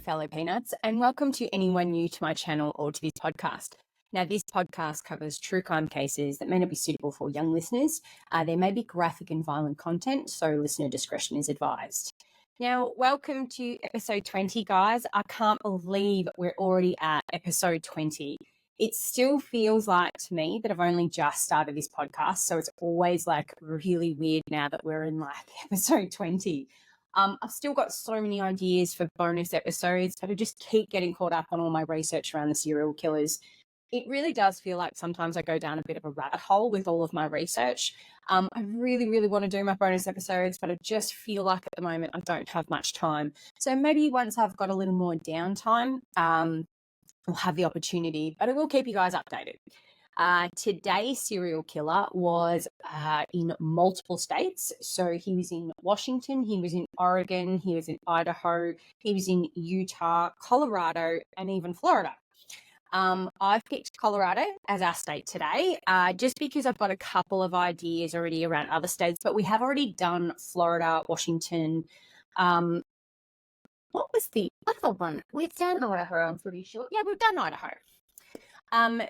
fellow peanuts, and welcome to anyone new to my channel or to this podcast. Now, this podcast covers true crime cases that may not be suitable for young listeners. There may be graphic and violent content, so listener discretion is advised. Now, welcome to episode 20, guys. I can't believe we're already at episode 20. It still feels like to me that I've only just started this podcast, so it's always like really weird now that we're in like episode 20. I've still got so many ideas for bonus episodes, but I just keep getting caught up on all my research around the serial killers. It really does feel like sometimes I go down a bit of a rabbit hole with all of my research. I really want to do my bonus episodes, but I just feel like at the moment I don't have much time. So maybe once I've got a little more downtime, I'll have the opportunity, but I will keep you guys updated. Today's serial killer was in multiple states. So he was in Washington, he was in Oregon, he was in Idaho, he was in Utah, Colorado, and even Florida. I've picked Colorado as our state today, just because I've got a couple of ideas already around other states, but we have already done Florida, Washington. What was the other one? We've done Idaho, I'm pretty sure. Yeah, we've done Idaho.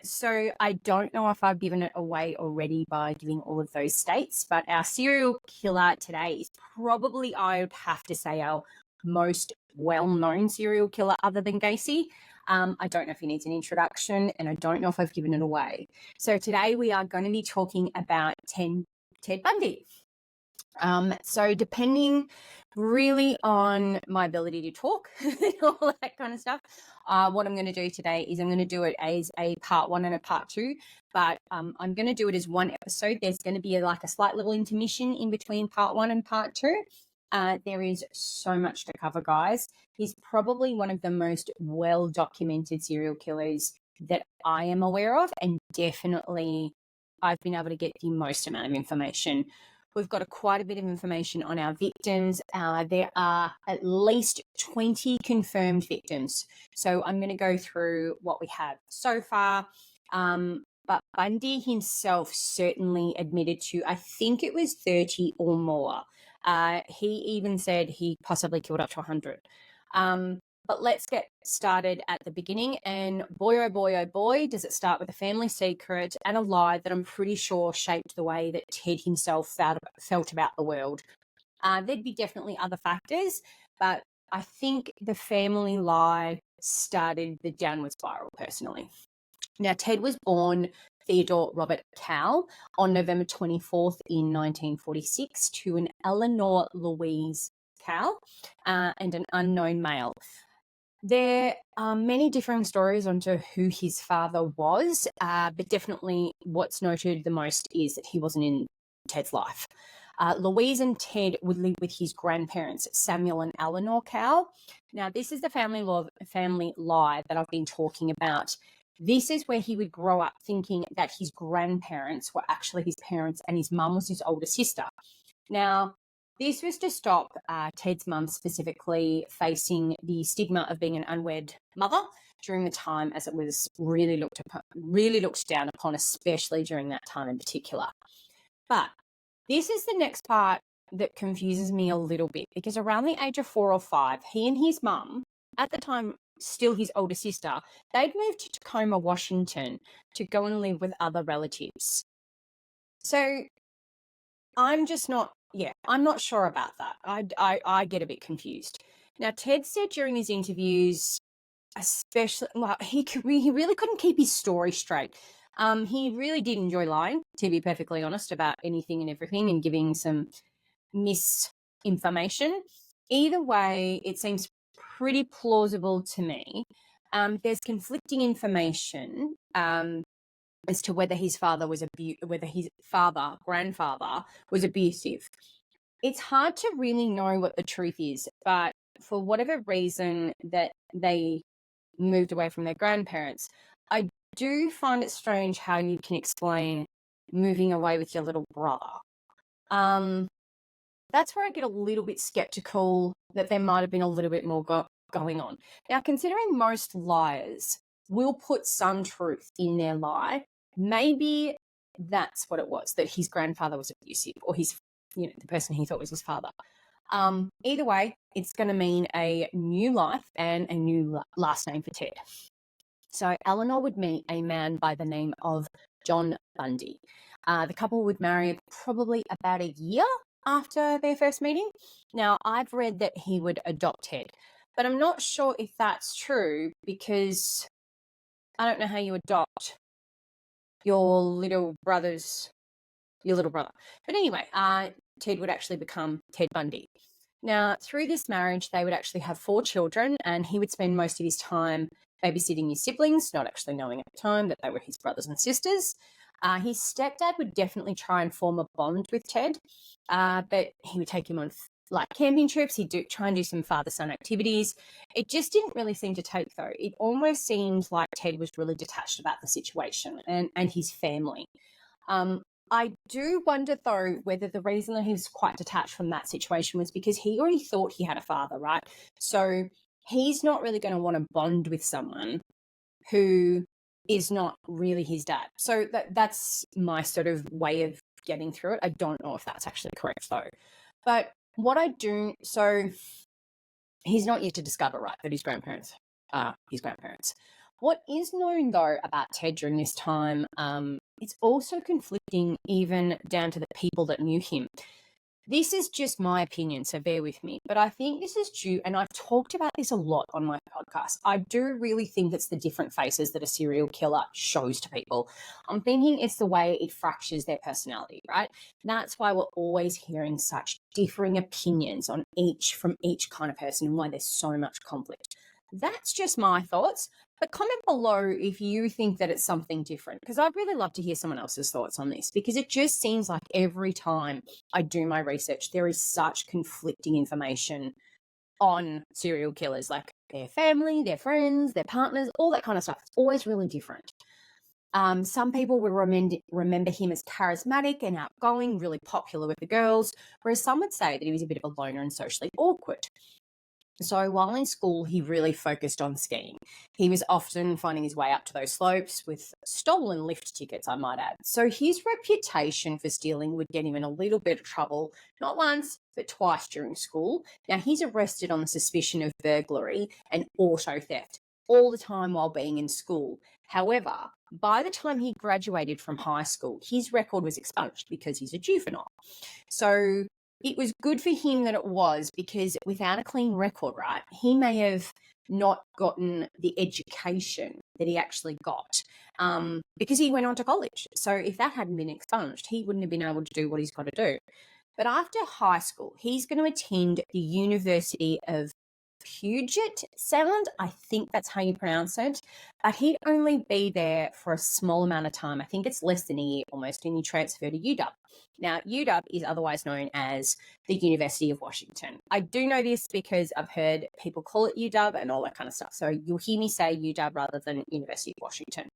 So I don't know if I've given it away already by giving all of those states, but our serial killer today is probably, I would have to say, our most well-known serial killer other than Gacy. I don't know if he needs an introduction, and I don't know if I've given it away. So today we are going to be talking about Ted Bundy. So depending really on my ability to talk and all that kind of stuff, what I'm going to do today is I'm going to do it as a part 1 and a part 2, but I'm going to do it as one episode. There's going to be like a slight little intermission in between part 1 and part 2. There is so much to cover, guys. He's probably one of the most well-documented serial killers that I am aware of, and definitely I've been able to get the most amount of information. We've got quite a bit of information on our victims. There are at least 20 confirmed victims. So I'm going to go through what we have so far. But Bundy himself certainly admitted to, I think it was 30 or more. He even said he possibly killed up to 100. But let's get started at the beginning. And boy, oh boy, oh boy, does it start with a family secret and a lie that I'm pretty sure shaped the way that Ted himself felt about the world. There'd be definitely other factors, but I think the family lie started the downward spiral personally. Now, Ted was born Theodore Robert Cowell on November 24th in 1946 to an Eleanor Louise Cowell and an unknown male. There are many differing stories onto who his father was, but definitely what's noted the most is that he wasn't in Ted's life. Louise and Ted would live with his grandparents, Samuel and Eleanor Cowell. Now, this is the family lie that I've been talking about. This is where he would grow up thinking that his grandparents were actually his parents and his mum was his older sister. Now, this was to stop Ted's mum specifically facing the stigma of being an unwed mother during the time, as it was really looked down upon, especially during that time in particular. But this is the next part that confuses me a little bit, because around the age of 4 or 5, he and his mum, at the time still his older sister, they'd moved to Tacoma, Washington to go and live with other relatives. So I'm not sure about that. I get a bit confused. Now, Ted said during his interviews, especially, well, he really couldn't keep his story straight. He really did enjoy lying, to be perfectly honest, about anything and everything and giving some misinformation. Either way, it seems pretty plausible to me. There's conflicting information as to whether his grandfather was abusive. It's hard to really know what the truth is, but for whatever reason that they moved away from their grandparents, I do find it strange how you can explain moving away with your little brother. That's where I get a little bit skeptical that there might have been a little bit more going on. Now, considering most liars will put some truth in their lie, maybe that's what it was, that his grandfather was abusive, or the person he thought was his father. Either way, it's going to mean a new life and a new last name for Ted. So Eleanor would meet a man by the name of John Bundy. The couple would marry probably about a year after their first meeting. Now, I've read that he would adopt Ted, but I'm not sure if that's true because I don't know how you adopt your little brother. But anyway, Ted would actually become Ted Bundy. Now, through this marriage, they would actually have 4 children, and he would spend most of his time babysitting his siblings, not actually knowing at the time that they were his brothers and sisters. His stepdad would definitely try and form a bond with Ted, but he would take him on like camping trips. He'd try and do some father-son activities. It just didn't really seem to take, though. It almost seemed like Ted was really detached about the situation and his family. I do wonder, though, whether the reason that he was quite detached from that situation was because he already thought he had a father, right? So he's not really going to want to bond with someone who is not really his dad. So that's my sort of way of getting through it. I don't know if that's actually correct, though. But what I do, so he's not yet to discover, right, that his grandparents are his grandparents. What is known, though, about Ted during this time, it's also conflicting even down to the people that knew him. This is just my opinion, so bear with me. But I think this is due, and I've talked about this a lot on my podcast. I do really think it's the different faces that a serial killer shows to people. I'm thinking it's the way it fractures their personality, right? That's why we're always hearing such differing opinions on from each kind of person and why there's so much conflict. That's just my thoughts. But comment below if you think that it's something different, because I'd really love to hear someone else's thoughts on this, because it just seems like every time I do my research, there is such conflicting information on serial killers, like their family, their friends, their partners, all that kind of stuff. It's always really different. Some people will remember him as charismatic and outgoing, really popular with the girls, whereas some would say that he was a bit of a loner and socially awkward. So while in school, he really focused on skiing. He was often finding his way up to those slopes with stolen lift tickets, I might add. So his reputation for stealing would get him in a little bit of trouble, not once, but twice during school. Now, he's arrested on the suspicion of burglary and auto theft all the time while being in school. However, by the time he graduated from high school, his record was expunged because he's a juvenile. So it was good for him that it was, because without a clean record, right, he may have not gotten the education that he actually got because he went on to college. So if that hadn't been expunged, he wouldn't have been able to do what he's got to do. But after high school, he's going to attend the University of Puget Sound. I think that's how you pronounce it. But he'd only be there for a small amount of time. I think it's less than a year almost, and he transferred to UW. Now, UW is otherwise known as the University of Washington. I do know this because I've heard people call it UW and all that kind of stuff. So you'll hear me say UW rather than University of Washington.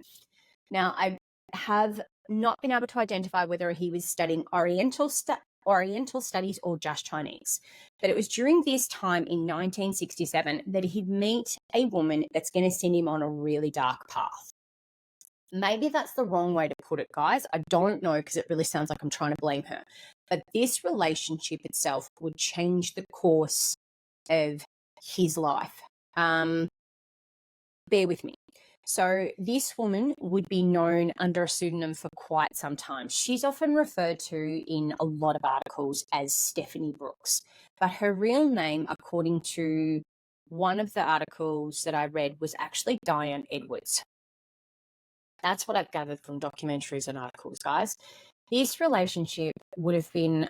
Now, I have not been able to identify whether he was studying Oriental studies or just Chinese. But it was during this time in 1967 that he'd meet a woman that's going to send him on a really dark path. Maybe that's the wrong way to put it, guys. I don't know, because it really sounds like I'm trying to blame her. But this relationship itself would change the course of his life. Bear with me. So this woman would be known under a pseudonym for quite some time. She's often referred to in a lot of articles as Stephanie Brooks, but her real name, according to one of the articles that I read, was actually Diane Edwards. That's what I've gathered from documentaries and articles, guys. This relationship would have been,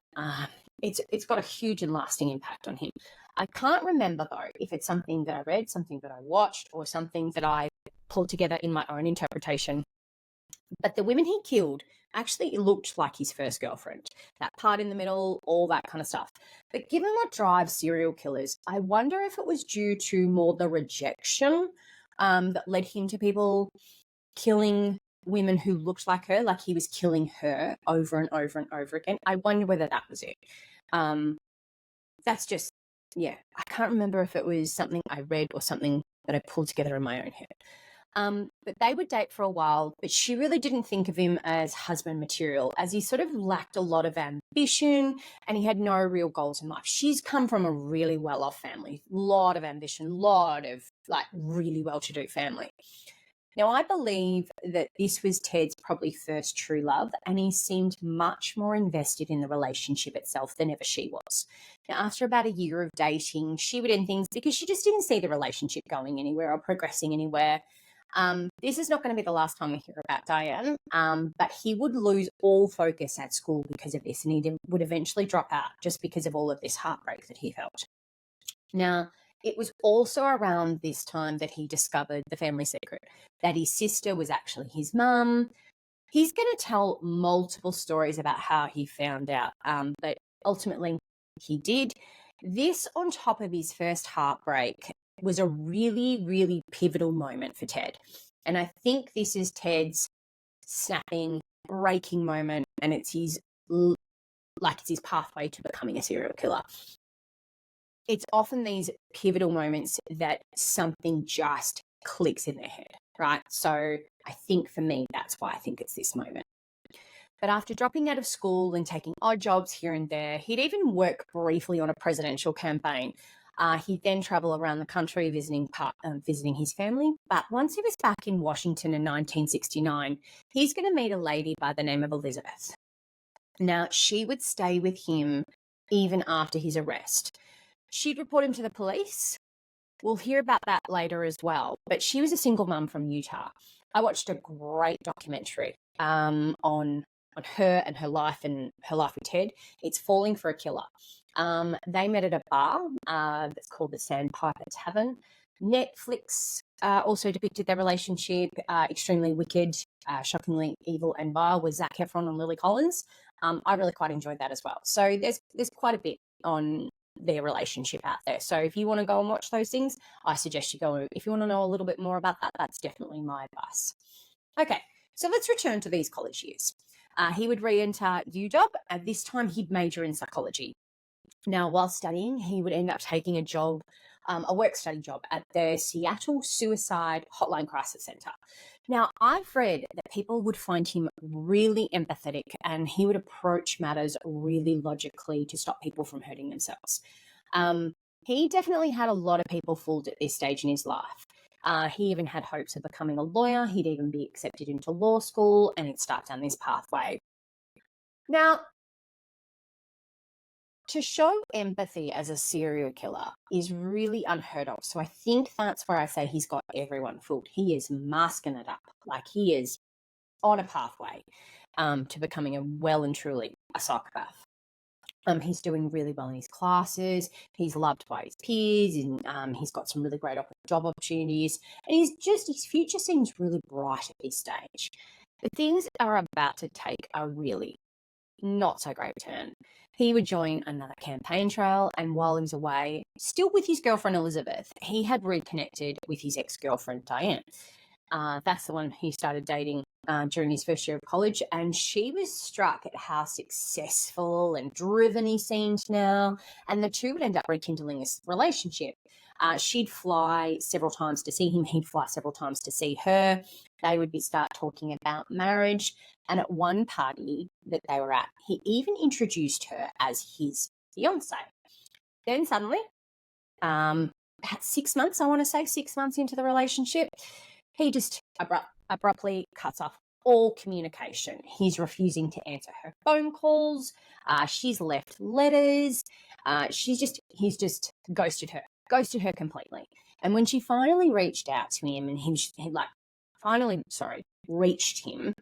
it's got a huge and lasting impact on him. I can't remember, though, if it's something that I read, something that I watched, or something that I pulled together in my own interpretation. But the women he killed actually looked like his first girlfriend. That part in the middle, all that kind of stuff. But given what drives serial killers, I wonder if it was due to more the rejection that led him to people killing women who looked like her, like he was killing her over and over and over again. I wonder whether that was it. That's just, yeah, I can't remember if it was something I read or something that I pulled together in my own head. But they would date for a while, but she really didn't think of him as husband material, as he sort of lacked a lot of ambition and he had no real goals in life. She's come from a really well-off family, lot of ambition, lot of like really well-to-do family. Now, I believe that this was Ted's probably first true love, and he seemed much more invested in the relationship itself than ever she was. Now, after about a year of dating, she would end things because she just didn't see the relationship going anywhere or progressing anywhere. This is not going to be the last time we hear about Diane, but he would lose all focus at school because of this, and he would eventually drop out just because of all of this heartbreak that he felt. Now, it was also around this time that he discovered the family secret, that his sister was actually his mum. He's going to tell multiple stories about how he found out, but ultimately he did. This, on top of his first heartbreak, was a really, really pivotal moment for Ted. And I think this is Ted's snapping, breaking moment, and it's his pathway to becoming a serial killer. It's often these pivotal moments that something just clicks in their head, right? So I think for me, that's why I think it's this moment. But after dropping out of school and taking odd jobs here and there, he'd even work briefly on a presidential campaign. He'd then travel around the country visiting his family. But once he was back in Washington in 1969, he's going to meet a lady by the name of Elizabeth. Now, she would stay with him even after his arrest. She'd report him to the police. We'll hear about that later as well. But she was a single mum from Utah. I watched a great documentary on her and her life with Ted. It's Falling for a Killer. They met at a bar that's called the Sandpiper Tavern. Netflix also depicted their relationship, extremely wicked, shockingly evil and vile, with Zac Efron and Lily Collins. I really quite enjoyed that as well. So there's quite a bit on their relationship out there. So if you want to go and watch those things, I suggest you go. If you want to know a little bit more about that, that's definitely my advice. Okay, so let's return to these college years. He would re-enter UW, and this time he'd major in psychology. Now, while studying, he would end up taking a job, a work-study job at the Seattle Suicide Hotline Crisis Center. Now, I've read that people would find him really empathetic and he would approach matters really logically to stop people from hurting themselves. He definitely had a lot of people fooled at this stage in his life. He even had hopes of becoming a lawyer. He'd even be accepted into law school and he'd start down this pathway. Now, to show empathy as a serial killer is really unheard of. So I think that's where I say he's got everyone fooled. He is masking it up. Like he is on a pathway to becoming a well and truly a psychopath. He's doing really well in his classes. He's loved by his peers, and he's got some really great job opportunities. And his future seems really bright at this stage. But things are about to take a really not so great turn. He would join another campaign trail, and while he was away, still with his girlfriend Elizabeth, he had reconnected with his ex-girlfriend Diane. That's the one he started dating during his first year of college, and she was struck at how successful and driven he seemed now, and the two would end up rekindling this relationship. She'd fly several times to see him. He'd fly several times to see her. They would start talking about marriage. And at one party that they were at, he even introduced her as his fiancée. Then suddenly, about 6 months, I want to say 6 months into the relationship, he just abruptly cuts off all communication. He's refusing to answer her phone calls. She's left letters. He's just ghosted her completely. And when she finally reached out to him, and he reached him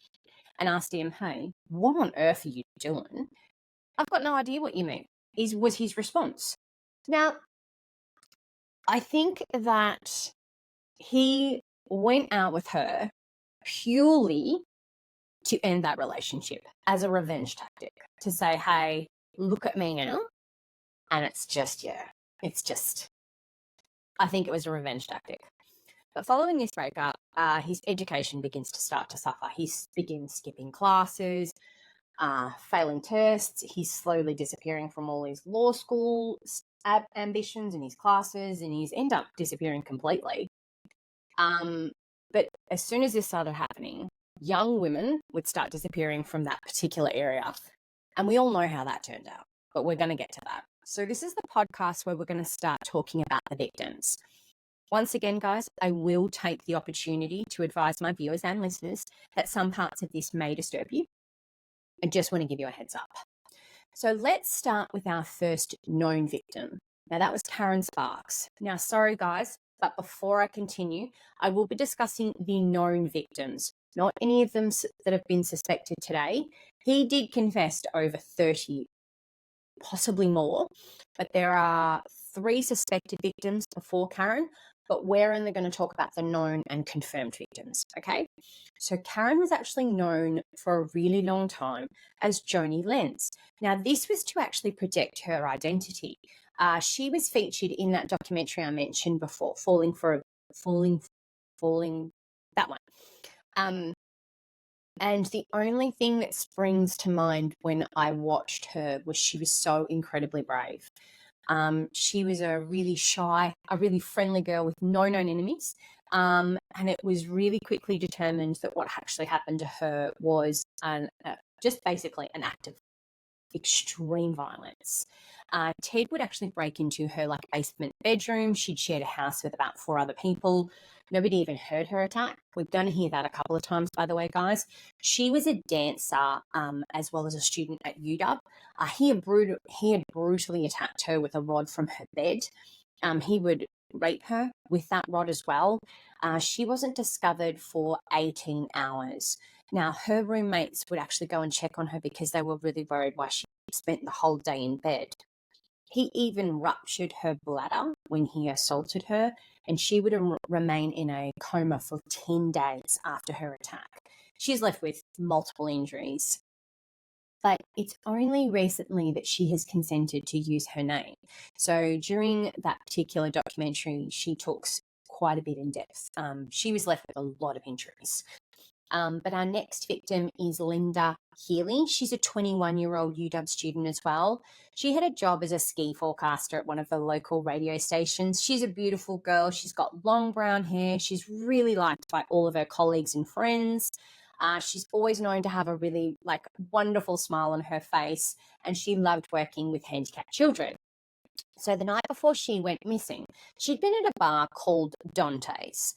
and asked him, "Hey, what on earth are you doing?" "I've got no idea what you mean," was his response. Now, I think that he went out with her purely to end that relationship as a revenge tactic, to say, "Hey, look at me now." And it's just, I think it was a revenge tactic. But following this breakup, his education begins to start to suffer. He begins skipping classes, failing tests. He's slowly disappearing from all his law school ambitions and his classes, and he's end up disappearing completely. But But as soon as this started happening, young women would start disappearing from that particular area. And we all know how that turned out, but we're going to get to that. So this is the podcast where we're going to start talking about the victims. Once again, guys, I will take the opportunity to advise my viewers and listeners that some parts of this may disturb you. I just want to give you a heads up. So let's start with our first known victim. Now, that was Karen Sparks. Now, sorry, guys, but before I continue, I will be discussing the known victims, not any of them that have been suspected today. He did confess to over 30, possibly more, but there are 3 suspected victims before Karen, but we're only going to talk about the known and confirmed victims, okay? So Karen was actually known for a really long time as Joni Lenz. Now, this was to actually protect her identity. She was featured in that documentary I mentioned before, Falling, that one. And the only thing that springs to mind when I watched her was she was so incredibly brave. She was a really shy, a really friendly girl with no known enemies. And it was really quickly determined that what actually happened to her was just basically an act of extreme violence. Ted would actually break into her basement bedroom. She'd shared a house with about 4 other people. Nobody even heard her attack. We're going to hear that a couple of times, by the way, guys. She was a dancer as well as a student at UW. He had brutally attacked her with a rod from her bed. He would rape her with that rod as well. She wasn't discovered for 18 hours. Now, her roommates would actually go and check on her because they were really worried why she spent the whole day in bed. He even ruptured her bladder when he assaulted her, and she would remain in a coma for 10 days after her attack. She's left with multiple injuries. But it's only recently that she has consented to use her name. So during that particular documentary, she talks quite a bit in depth. She was left with a lot of injuries. But our next victim is Linda Healy. She's a 21-year-old UW student as well. She had a job as a ski forecaster at one of the local radio stations. She's a beautiful girl. She's got long brown hair. She's really liked by all of her colleagues and friends. She's always known to have a really wonderful smile on her face, and she loved working with handicapped children. So the night before she went missing, she'd been at a bar called Dante's.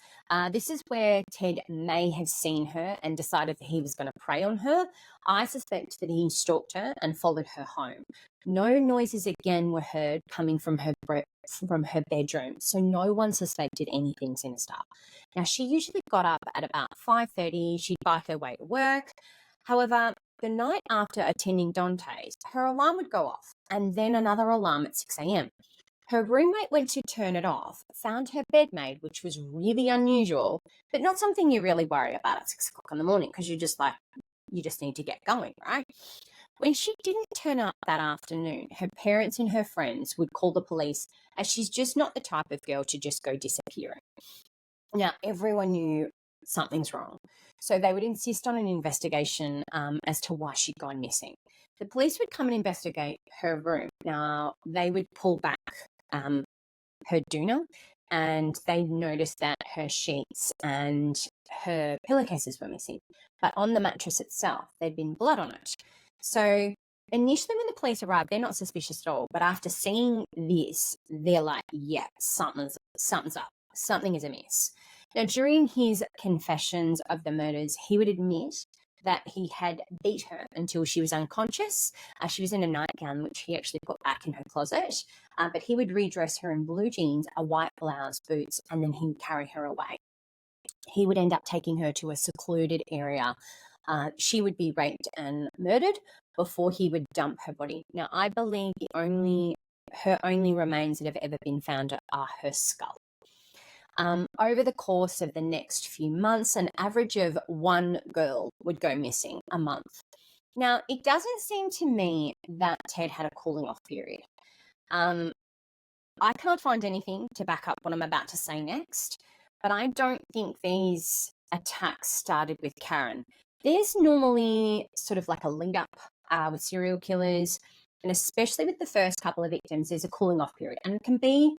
This is where Ted may have seen her and decided that he was going to prey on her. I suspect that he stalked her and followed her home. No noises again were heard coming from her bedroom, so no one suspected anything sinister. Now, she usually got up at about 5:30. She'd bike her way to work. However, the night after attending Dante's, her alarm would go off, and then another alarm at 6 a.m. Her roommate went to turn it off, found her bed made, which was really unusual, but not something you really worry about at 6 o'clock in the morning because you just need to get going, right? When she didn't turn up that afternoon, her parents and her friends would call the police, as she's just not the type of girl to just go disappearing. Now, everyone knew something's wrong, so they would insist on an investigation as to why she'd gone missing. The police would come and investigate her room. Now, they would pull back her doona, and they noticed that her sheets and her pillowcases were missing. But on the mattress itself, there'd been blood on it. So initially when the police arrived, they're not suspicious at all. But after seeing this, they're like, yeah, something's up. Something is amiss. Now, during his confessions of the murders, he would admit that he had beat her until she was unconscious. She was in a nightgown, which he actually put back in her closet. But he would redress her in blue jeans, a white blouse, boots, and then he would carry her away. He would end up taking her to a secluded area. She would be raped and murdered before he would dump her body. Now, I believe her only remains that have ever been found are her skull. Over the course of the next few months, an average of 1 girl would go missing a month. Now, it doesn't seem to me that Ted had a cooling off period. I can't find anything to back up what I'm about to say next, but I don't think these attacks started with Karen. There's normally sort of like a lead up with serial killers, and especially with the first couple of victims, there's a cooling off period, and it can be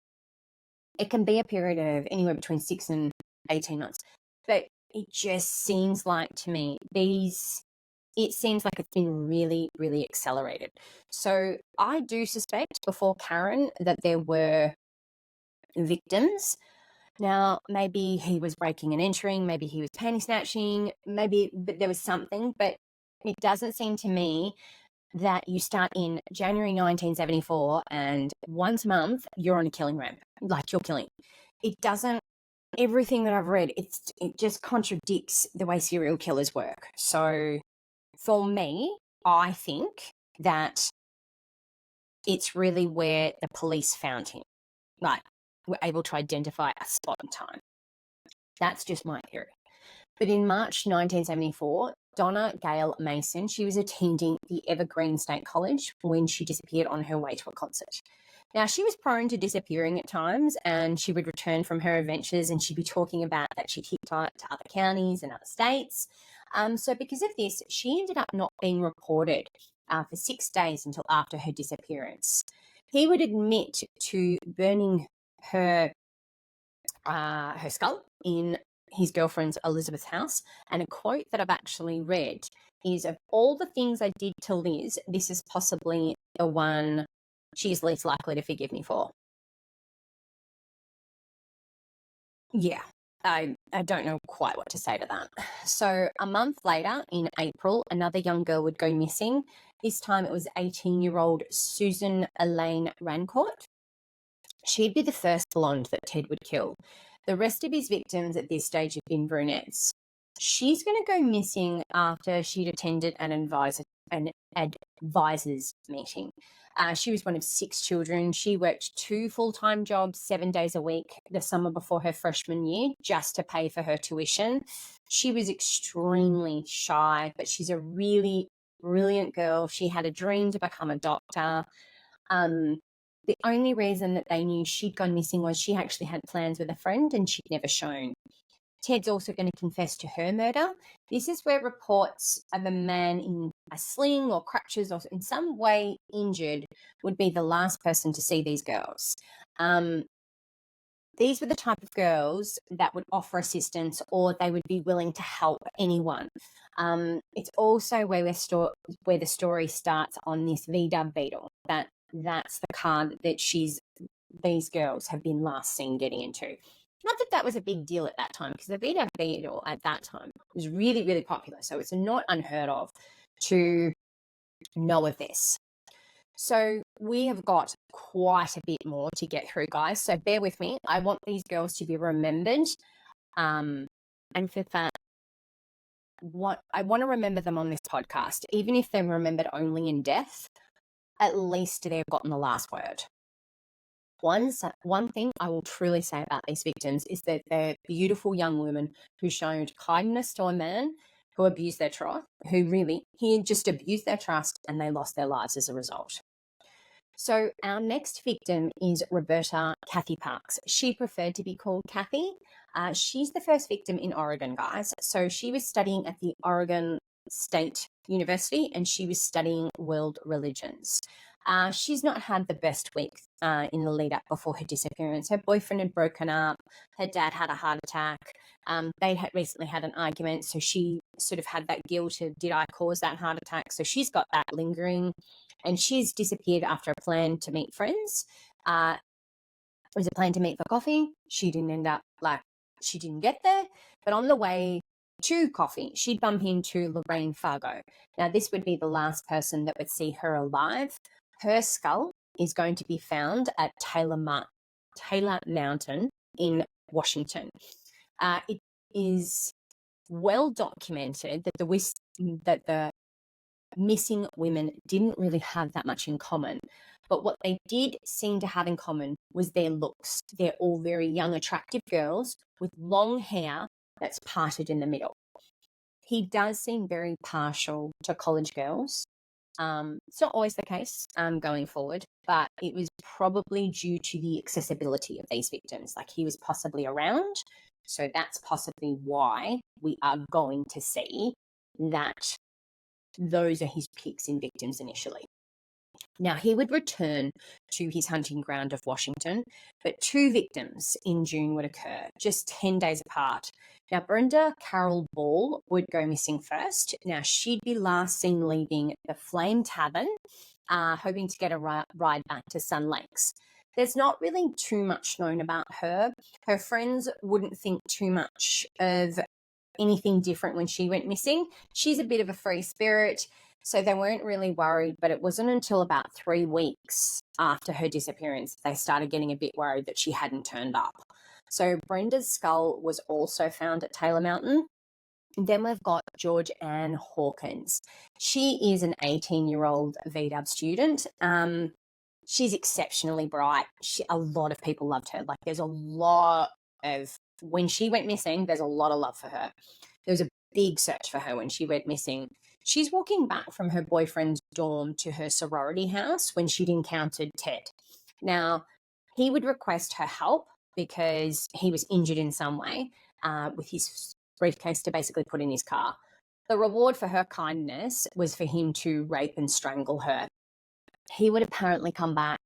a period of anywhere between 6 and 18 months. But it just seems like to me, it seems like it's been really, really accelerated. So I do suspect before Karen that there were victims. Now, maybe he was breaking and entering, maybe he was panty snatching, but there was something, but it doesn't seem to me that you start in January 1974 and once a month you're on a killing ramp, like you're killing. It doesn't, everything that I've read, it just contradicts the way serial killers work. So for me, I think that it's really where the police found him. Like, were able to identify a spot in time. That's just my theory. But in March 1974, Donna Gail Mason, she was attending the Evergreen State College when she disappeared on her way to a concert. Now, she was prone to disappearing at times, and she would return from her adventures and she'd be talking about that she'd hitchhiked to other counties and other states. So because of this, she ended up not being reported for 6 days until after her disappearance. He would admit to burning her skull in his girlfriend's Elizabeth's house. And a quote that I've actually read is, of all the things I did to Liz, this is possibly the one she's least likely to forgive me for. Yeah, I don't know quite what to say to that. So a month later, in April, another young girl would go missing. This time it was 18-year-old Susan Elaine Rancourt. She'd be the first blonde that Ted would kill. The rest of his victims at this stage have been brunettes. She's going to go missing after she'd attended an advisor's meeting. She was one of 6 children. She worked 2 full-time jobs, 7 days a week, the summer before her freshman year, just to pay for her tuition. She was extremely shy, but she's a really brilliant girl. She had a dream to become a doctor. The only reason that they knew she'd gone missing was she actually had plans with a friend and she'd never shown. Ted's also going to confess to her murder. This is where reports of a man in a sling or crutches or in some way injured would be the last person to see these girls. These were the type of girls that would offer assistance or they would be willing to help anyone. It's also where the story starts on this VW Beetle. That's the car that these girls have been last seen getting into. Not that that was a big deal at that time, because the VW Beetle at that time was really, really popular. So it's not unheard of to know of this. So we have got quite a bit more to get through, guys. So bear with me. I want these girls to be remembered. And for that, I want to remember them on this podcast, even if they're remembered only in death. At least they've gotten the last word. One thing I will truly say about these victims is that they're beautiful young women who showed kindness to a man who abused their trust, he just abused their trust and they lost their lives as a result. So our next victim is Roberta Kathy Parks. She preferred to be called Kathy. She's the first victim in Oregon, guys. So she was studying at the Oregon State University and she was studying world religions. She's not had the best week in the lead up before her disappearance. Her boyfriend had broken up. Her dad had a heart attack. They had recently had an argument, so she sort of had that guilt of, did I cause that heart attack? So she's got that lingering, and she's disappeared after a plan to meet friends. It was a plan to meet for coffee. She didn't get there, but on the way to coffee, she'd bump into Lorraine Fargo. Now, this would be the last person that would see her alive. Her skull is going to be found at Taylor Mountain in Washington. It is well documented that the missing women didn't really have that much in common. But what they did seem to have in common was their looks. They're all very young, attractive girls with long hair that's parted in the middle. He does seem very partial to college girls. It's not always the case going forward, but it was probably due to the accessibility of these victims. Like, he was possibly around, so that's possibly why we are going to see that those are his picks in victims initially. Now, he would return to his hunting ground of Washington, but 2 victims in June would occur, just 10 days apart. Now, Brenda Carol Ball would go missing first. Now, she'd be last seen leaving the Flame Tavern, hoping to get a ride back to Sun Lakes. There's not really too much known about her. Her friends wouldn't think too much of anything different when she went missing. She's a bit of a free spirit, so they weren't really worried, but it wasn't until about 3 weeks after her disappearance they started getting a bit worried that she hadn't turned up. So Brenda's skull was also found at Taylor Mountain. Then we've got George Ann Hawkins. She is an 18-year-old VW student. She's exceptionally bright. A lot of people loved her. Like, there's a lot of, when she went missing, there's a lot of love for her. There was a big search for her when she went missing. She's walking back from her boyfriend's dorm to her sorority house when she'd encountered Ted. Now, he would request her help because he was injured in some way, with his briefcase to basically put in his car. The reward for her kindness was for him to rape and strangle her. He would apparently come back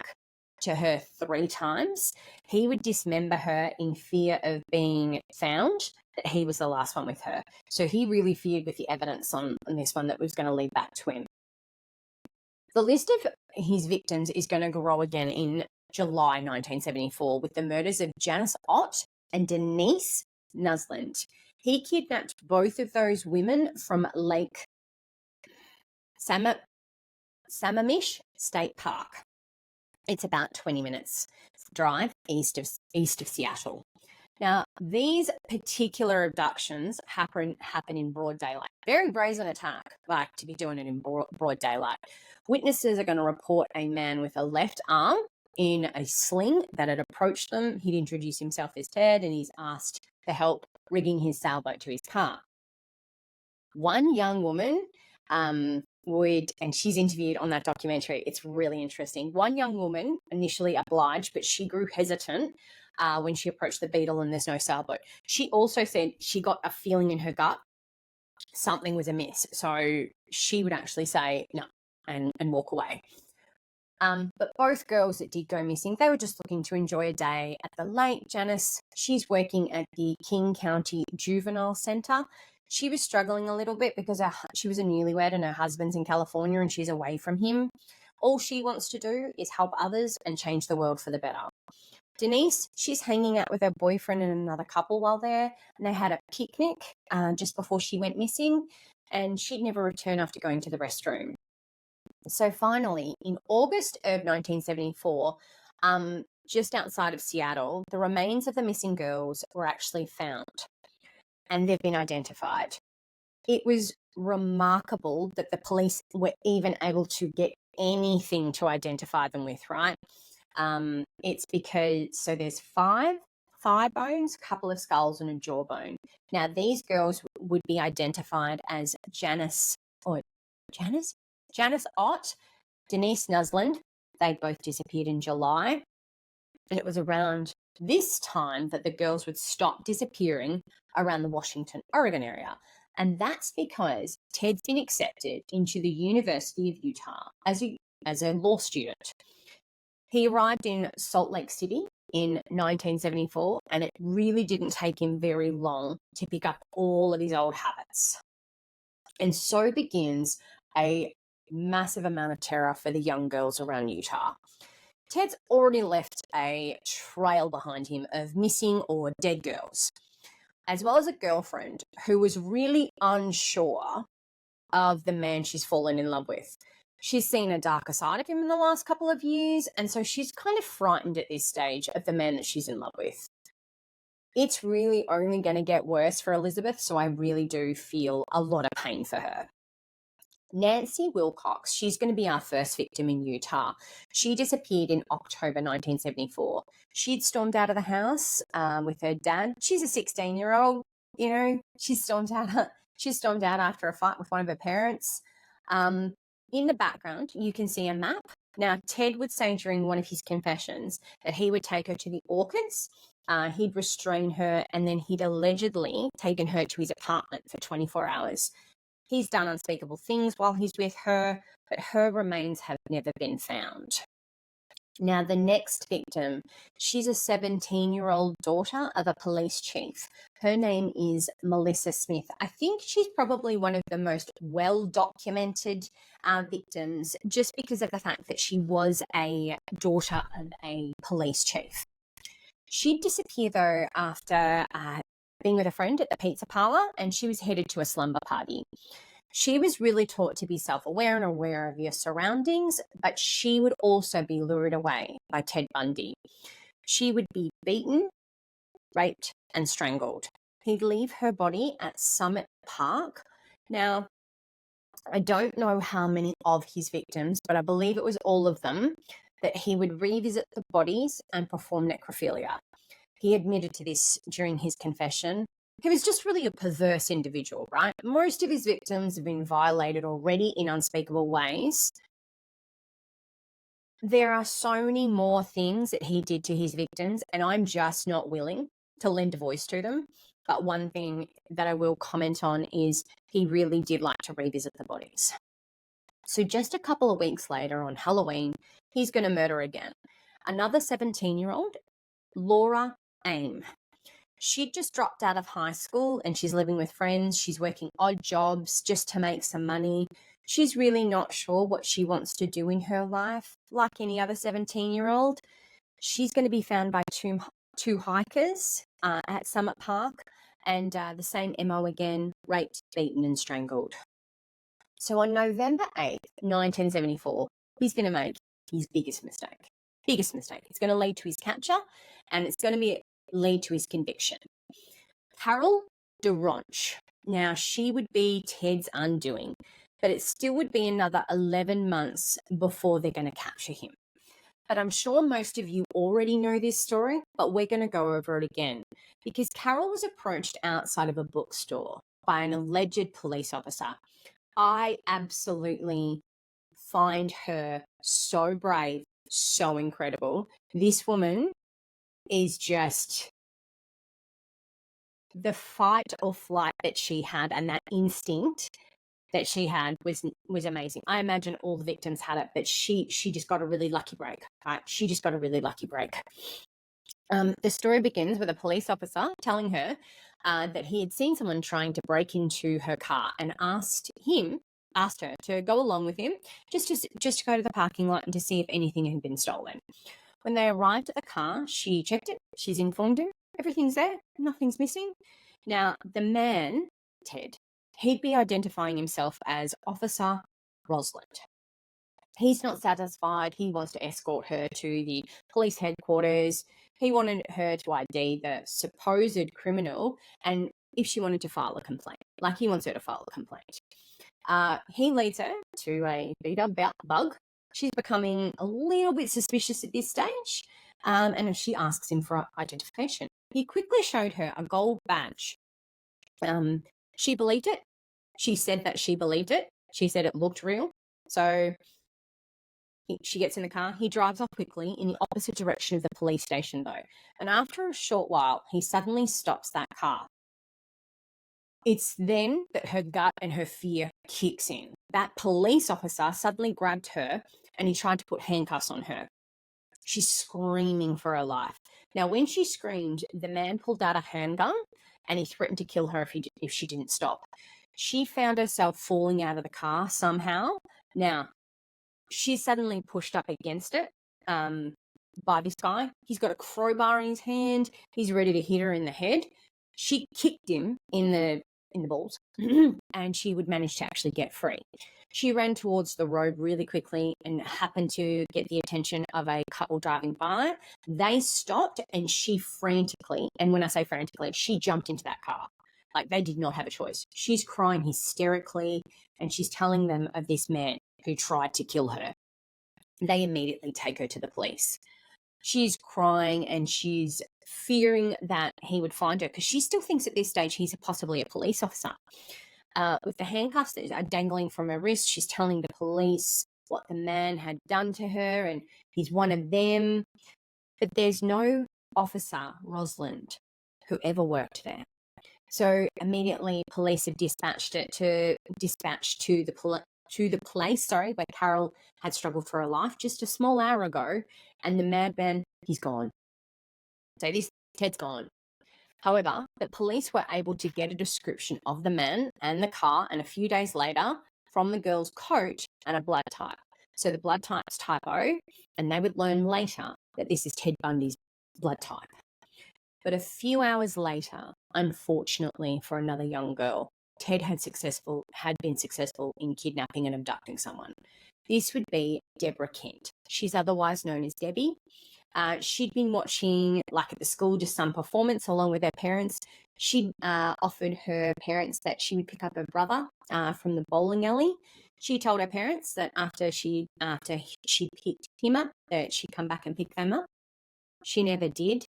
to her 3 times. He would dismember her in fear of being found that he was the last one with her. So he really feared with the evidence on this one that was going to lead back to him. The list of his victims is going to grow again in July 1974 with the murders of Janice Ott and Denise Nusland. He kidnapped both of those women from Lake Sammamish State Park. It's about 20 minutes drive east of Seattle. Now, these particular abductions happen in broad daylight. Very brazen attack, like to be doing it in broad daylight. Witnesses are going to report a man with a left arm in a sling that had approached them. He'd introduced himself as Ted, and he's asked for help rigging his sailboat to his car. One young woman and she's interviewed on that documentary. It's really interesting. One young woman initially obliged, but she grew hesitant when she approached the beetle and there's no sailboat. She also said she got a feeling in her gut something was amiss. So she would actually say no and walk away. But both girls that did go missing, they were just looking to enjoy a day at the lake. Janice, she's working at the King County Juvenile Center. She was struggling a little bit because she was a newlywed and her husband's in California and she's away from him. All she wants to do is help others and change the world for the better. Denise, she's hanging out with her boyfriend and another couple while there, and they had a picnic just before she went missing, and she'd never return after going to the restroom. So finally, in August of 1974, just outside of Seattle, the remains of the missing girls were actually found, and they've been identified. It was remarkable that the police were even able to get anything to identify them with, right? It's because, so there's 5 thigh bones, a couple of skulls, and a jawbone. Now, these girls would be identified as Janice Ott, Denise Nusland. They both disappeared in July. And it was around this time that the girls would stop disappearing around the Washington, Oregon area. And that's because Ted's been accepted into the University of Utah as a law student. He arrived in Salt Lake City in 1974, and it really didn't take him very long to pick up all of his old habits. And so begins a massive amount of terror for the young girls around Utah. Ted's already left a trail behind him of missing or dead girls, as well as a girlfriend who was really unsure of the man she's fallen in love with. She's seen a darker side of him in the last couple of years, and so she's kind of frightened at this stage of the man that she's in love with. It's really only going to get worse for Elizabeth, so I really do feel a lot of pain for her. Nancy Wilcox, she's going to be our first victim in Utah. She disappeared in October 1974. She'd stormed out of the house with her dad. She's a 16-year-old, she stormed out after a fight with one of her parents. In the background, you can see a map. Now, Ted would say during one of his confessions that he would take her to the orchids, he'd restrain her, and then he'd allegedly taken her to his apartment for 24 hours. He's done unspeakable things while he's with her, but her remains have never been found. Now, the next victim, she's a 17-year-old daughter of a police chief. Her name is Melissa Smith. I think she's probably one of the most well-documented victims, just because of the fact that she was a daughter of a police chief. She'd disappear, though, after being with a friend at the pizza parlor, and she was headed to a slumber party. She was really taught to be self-aware and aware of your surroundings, but she would also be lured away by Ted Bundy. She would be beaten, raped, and strangled. He'd leave her body at Summit Park. Now, I don't know how many of his victims, but I believe it was all of them, that he would revisit the bodies and perform necrophilia. He admitted to this during his confession. He was just really a perverse individual, right? Most of his victims have been violated already in unspeakable ways. There are so many more things that he did to his victims, and I'm just not willing to lend a voice to them. But one thing that I will comment on is he really did like to revisit the bodies. So just a couple of weeks later on Halloween, he's going to murder again. Another 17-year-old, Laura Aim. She'd just dropped out of high school and she's living with friends. She's working odd jobs just to make some money. She's really not sure what she wants to do in her life. Like any other 17-year-old, she's going to be found by two hikers at Summit Park, and the same MO again, raped, beaten, and strangled. So on November 8th, 1974, he's going to make his biggest mistake. It's going to lead to his capture, and it's going to lead to his conviction. Carol DaRonch. Now, she would be Ted's undoing, but it still would be another 11 months before they're going to capture him. But I'm sure most of you already know this story, but we're going to go over it again, because Carol was approached outside of a bookstore by an alleged police officer. I absolutely find her so brave, so incredible. This woman is just, the fight or flight that she had and that instinct that she had was amazing. I imagine all the victims had it, but she just got a really lucky break, right? She just got a really lucky break. The story begins with a police officer telling her that he had seen someone trying to break into her car and asked her to go along with him just to go to the parking lot and to see if anything had been stolen. When they arrived at the car, she checked it. She's informed him. Everything's there. Nothing's missing. Now, the man, Ted, he'd be identifying himself as Officer Rosalind. He's not satisfied. He wants to escort her to the police headquarters. He wanted her to ID the supposed criminal, and if she wanted to file a complaint, like he wants her to file a complaint. He leads her to a beat-up bug. She's becoming a little bit suspicious at this stage, and she asks him for identification. He quickly showed her a gold badge. She believed it. She said that she believed it. She said it looked real. So she gets in the car. He drives off quickly in the opposite direction of the police station, though. And after a short while, he suddenly stops that car. It's then that her gut and her fear kicks in. That police officer suddenly grabbed her and he tried to put handcuffs on her. She's screaming for her life. Now, when she screamed, the man pulled out a handgun and he threatened to kill her if she didn't stop. She found herself falling out of the car somehow. Now, she's suddenly pushed up against it by this guy. He's got a crowbar in his hand. He's ready to hit her in the head. She kicked him in the balls and she would manage to actually get free. She ran towards the road really quickly and happened to get the attention of a couple driving by. They stopped and she frantically, and when I say frantically, she jumped into that car. Like, they did not have a choice. She's crying hysterically and she's telling them of this man who tried to kill her. They immediately take her to the police. She's crying and she's fearing that he would find her because she still thinks at this stage he's possibly a police officer. With the handcuffs that are dangling from her wrist, she's telling the police what the man had done to her and he's one of them. But there's no Officer Rosalind who ever worked there. So immediately police have dispatched to the place, where Carol had struggled for her life just a small hour ago, and the madman, he's gone. So this Ted's gone. However, the police were able to get a description of the man and the car, and a few days later, from the girl's coat and a blood type. So the blood type's type O, and they would learn later that this is Ted Bundy's blood type. But a few hours later, unfortunately for another young girl, Ted had been successful in kidnapping and abducting someone. This would be Deborah Kent. She's otherwise known as Debbie. She'd been watching, like at the school, just some performance along with her parents. She'd offered her parents that she would pick up her brother from the bowling alley. She told her parents that after she picked him up, that she'd come back and pick them up. She never did.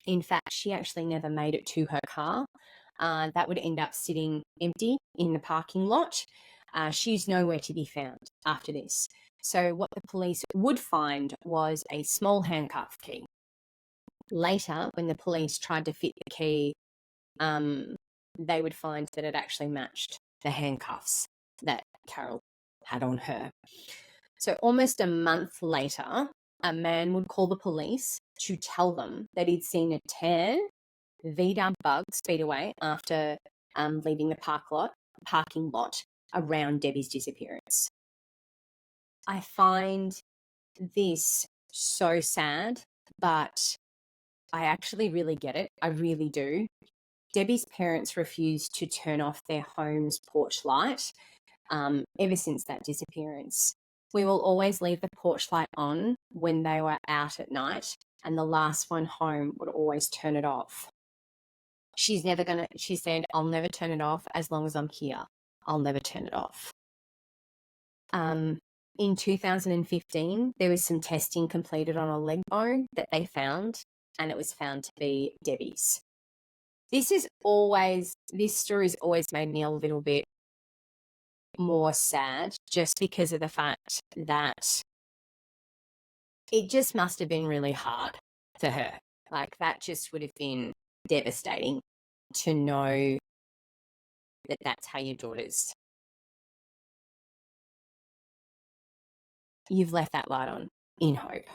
In fact, she actually never made it to her car. That would end up sitting empty in the parking lot. She's nowhere to be found after this. So what the police would find was a small handcuff key. Later, when the police tried to fit the key, they would find that it actually matched the handcuffs that Carol had on her. So almost a month later, a man would call the police to tell them that he'd seen a tan VW bug speed away after leaving the parking lot around Debbie's disappearance. I find this so sad, but I actually really get it. I really do. Debbie's parents refused to turn off their home's porch light ever since that disappearance. We will always leave the porch light on when they were out at night, and the last one home would always turn it off. She said, I'll never turn it off as long as I'm here. I'll never turn it off. In 2015, there was some testing completed on a leg bone that they found, and it was found to be Debbie's. This story's always made me a little bit more sad, just because of the fact that it just must have been really hard for her. Like, that just would have been devastating to know that that's how your daughter's. You've left that light on in hope.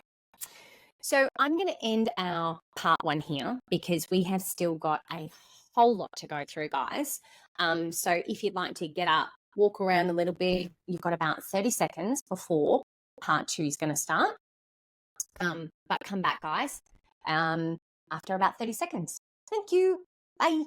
So I'm going to end our part 1 here, because we have still got a whole lot to go through, guys. So if you'd like to get up, walk around a little bit, you've got about 30 seconds before part 2 is going to start. But come back, guys, after about 30 seconds. Thank you. Bye.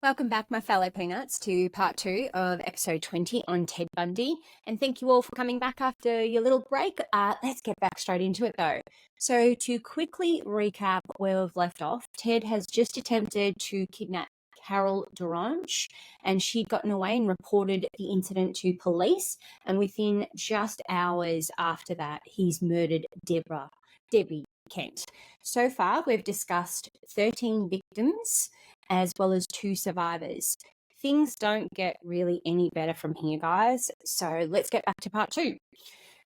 Welcome back, my fellow peanuts, to part 2 of episode 20 on Ted Bundy. And thank you all for coming back after your little break. Let's get back straight into it, though. So to quickly recap where we've left off, Ted has just attempted to kidnap Carol DaRonch, and she'd gotten away and reported the incident to police. And within just hours after that, he's murdered Debbie Kent. So far, we've discussed 13 victims as well as 2 survivors. Things don't get really any better from here, guys. So let's get back to part 2.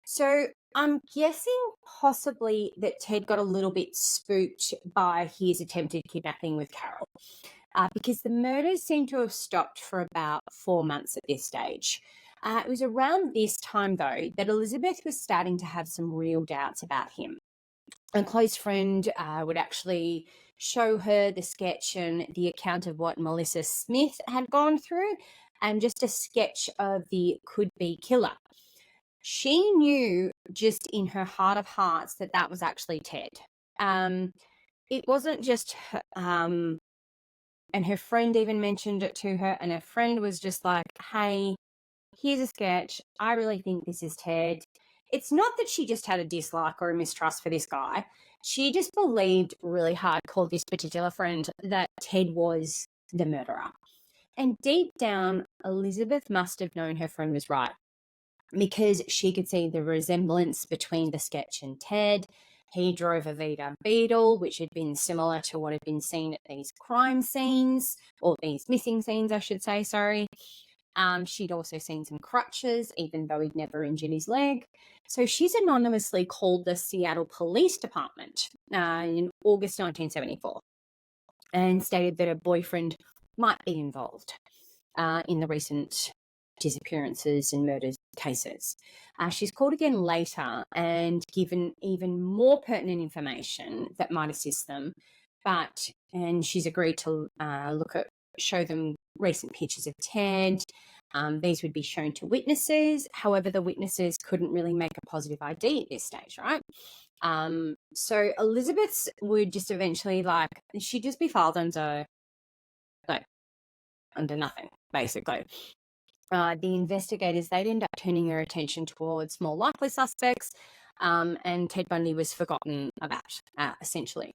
So I'm guessing possibly that Ted got a little bit spooked by his attempted kidnapping with Carol, because the murders seem to have stopped for about 4 months at this stage. It was around this time, though, that Elizabeth was starting to have some real doubts about him. A close friend would actually show her the sketch and the account of what Melissa Smith had gone through, and just a sketch of the could-be killer. She knew just in her heart of hearts that that was actually Ted. It wasn't just her, and her friend even mentioned it to her, and her friend was just like, hey, here's a sketch. I really think this is Ted. It's not that she just had a dislike or a mistrust for this guy. She just believed really hardcore, this particular friend, that Ted was the murderer. And deep down, Elizabeth must have known her friend was right, because she could see the resemblance between the sketch and Ted. He drove a VW Beetle, which had been similar to what had been seen at these crime scenes, or these missing scenes, I should say, sorry. She'd also seen some crutches, even though he'd never injured his leg. So she's anonymously called the Seattle Police Department in August 1974 and stated that her boyfriend might be involved in the recent disappearances and murders cases. She's called again later and given even more pertinent information that might assist them, and she's agreed to show them recent pictures of Ted. These would be shown to witnesses. However, the witnesses couldn't really make a positive ID at this stage, right? So Elizabeth's would just eventually, she'd just be filed under nothing, basically. The investigators, they'd end up turning their attention towards more likely suspects, and Ted Bundy was forgotten about, essentially.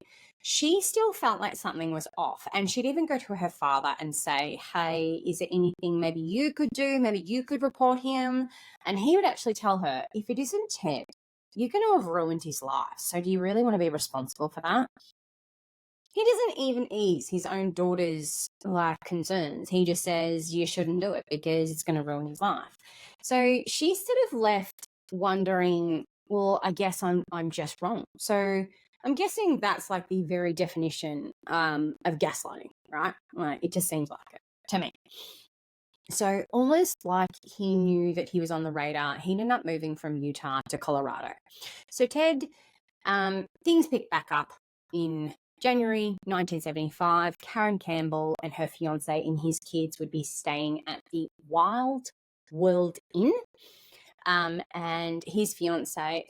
She still felt like something was off, and she'd even go to her father and say, hey, is there anything maybe you could do? Maybe you could report him? And he would actually tell her, if it isn't Ted, you're going to have ruined his life. So do you really want to be responsible for that? He doesn't even ease his own daughter's concerns. He just says you shouldn't do it because it's going to ruin his life. So she's sort of left wondering, well, I guess I'm just wrong. So I'm guessing that's like the very definition of gaslighting, right? Like, it just seems like it to me. So almost like he knew that he was on the radar, he ended up moving from Utah to Colorado. So Ted, things picked back up in January 1975. Karen Campbell and her fiance and his kids would be staying at the Wild World Inn. And his fiance,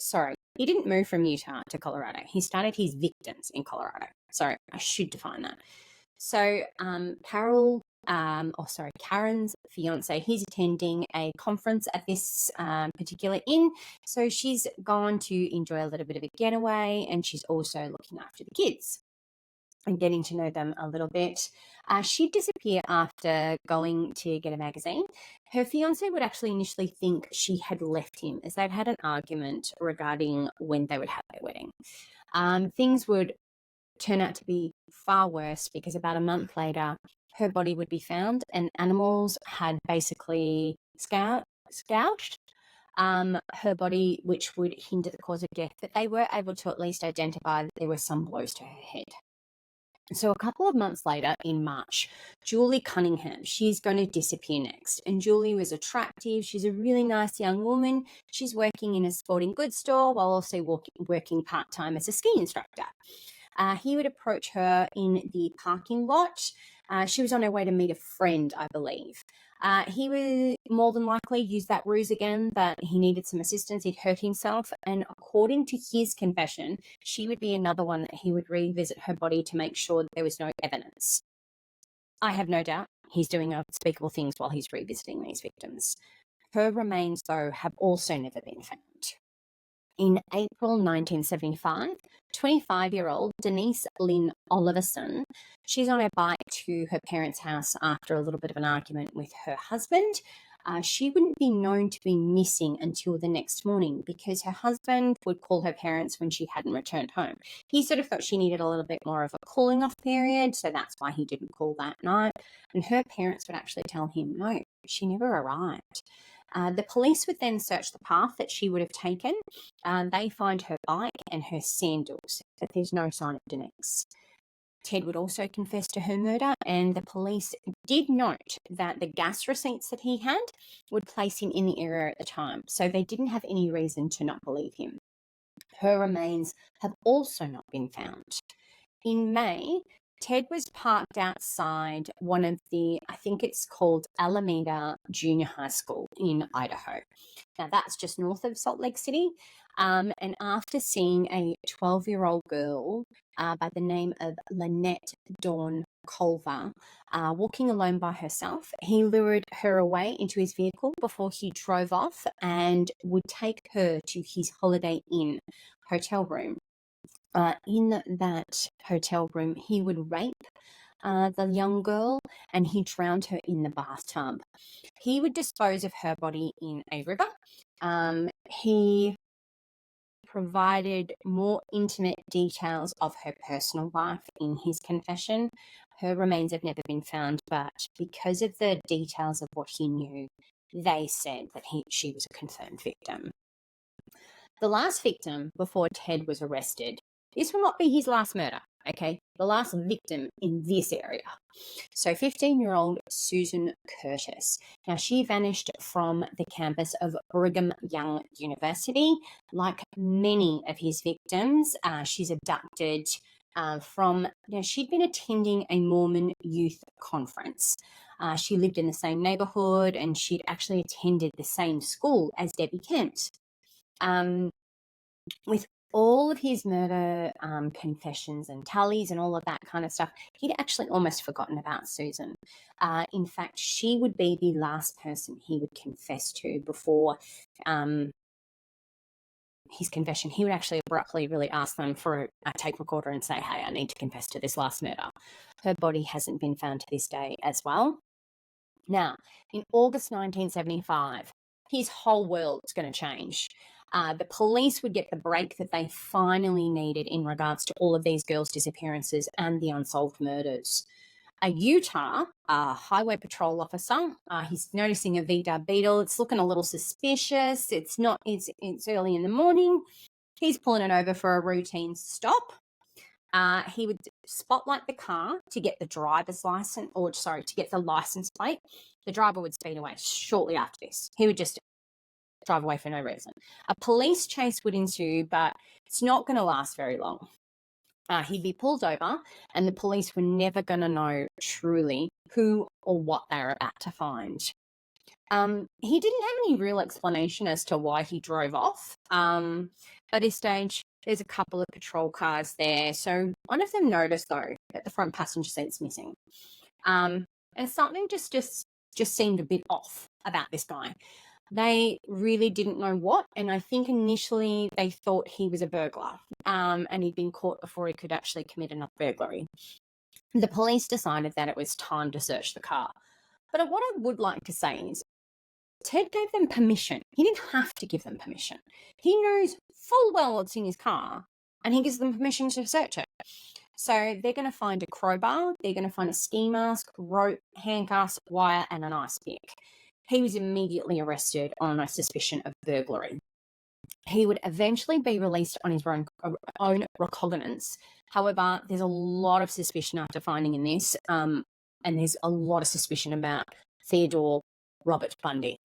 he didn't move from Utah to Colorado. He started his victims in Colorado. Sorry, I should define that. So Karen's fiance, he's attending a conference at this particular inn. So she's gone to enjoy a little bit of a getaway, and she's also looking after the kids and getting to know them a little bit. She'd disappear after going to get a magazine. Her fiance would actually initially think she had left him, as they'd had an argument regarding when they would have their wedding. Things would turn out to be far worse, because about a month later, her body would be found and animals had basically scourged her body, which would hinder the cause of death. But they were able to at least identify that there were some blows to her head. So a couple of months later, in March, Julie Cunningham, she's going to disappear next. And Julie was attractive. She's a really nice young woman. She's working in a sporting goods store while also working part-time as a ski instructor. He would approach her in the parking lot. She was on her way to meet a friend, I believe. He would more than likely use that ruse again, that he needed some assistance, he'd hurt himself, and according to his confession, she would be another one that he would revisit her body to make sure that there was no evidence. I have no doubt he's doing unspeakable things while he's revisiting these victims. Her remains, though, have also never been found. In April 1975, 25-year-old Denise Lynn Oliverson, she's on her bike to her parents' house after a little bit of an argument with her husband. She wouldn't be known to be missing until the next morning, because her husband would call her parents when she hadn't returned home. He sort of thought she needed a little bit more of a cooling off period, so that's why he didn't call that night. And her parents would actually tell him, no, she never arrived. The police would then search the path that she would have taken. They find her bike and her sandals, but there's no sign of Denise. Ted would also confess to her murder, and the police did note that the gas receipts that he had would place him in the area at the time, so they didn't have any reason to not believe him. Her remains have also not been found. In May, Ted was parked outside one of the, I think it's called Alameda Junior High School in Idaho. Now, that's just north of Salt Lake City. And after seeing a 12-year-old girl by the name of Lynette Dawn Culver walking alone by herself, he lured her away into his vehicle before he drove off and would take her to his Holiday Inn hotel room. In that hotel room, he would rape the young girl, and he drowned her in the bathtub. He would dispose of her body in a river. He provided more intimate details of her personal life in his confession. Her remains have never been found, but because of the details of what he knew, they said that she was a confirmed victim. The last victim before Ted was arrested, this will not be his last murder, okay? The last victim in this area. So 15-year-old Susan Curtis. Now, she vanished from the campus of Brigham Young University. Like many of his victims, she's abducted she'd been attending a Mormon youth conference. She lived in the same neighborhood, and she'd actually attended the same school as Debbie Kent. With all of his murder confessions and tallies and all of that kind of stuff, he'd actually almost forgotten about Susan. In fact, she would be the last person he would confess to before his confession. He would actually abruptly really ask them for a tape recorder and say, hey, I need to confess to this last murder. Her body hasn't been found to this day as well. Now, in August 1975, his whole world's going to change. The police would get the break that they finally needed in regards to all of these girls' disappearances and the unsolved murders. A Utah highway patrol officer, he's noticing a VW Beetle. It's looking a little suspicious. It's early in the morning. He's pulling it over for a routine stop. He would spotlight the car to get the driver's license, to get the license plate. The driver would speed away shortly after this. He would just drive away for no reason. A police chase would ensue, but it's not going to last very long. He'd be pulled over, and the police were never going to know truly who or what they were about to find. He didn't have any real explanation as to why he drove off. At this stage, there's a couple of patrol cars there. So one of them noticed, though, that the front passenger seat's missing. And something just seemed a bit off about this guy. They really didn't know what, and I think initially they thought he was a burglar, and he'd been caught before he could actually commit another burglary. The police decided that it was time to search the car. But what I would like to say is Ted gave them permission. He didn't have to give them permission. He knows full well what's in his car, and he gives them permission to search it. So they're going to find a crowbar, they're going to find a ski mask, rope, handcuffs, wire, and an ice pick. He was immediately arrested on a suspicion of burglary. He would eventually be released on his own recognizance. However, there's a lot of suspicion after finding in this, and there's a lot of suspicion about Theodore Robert Bundy.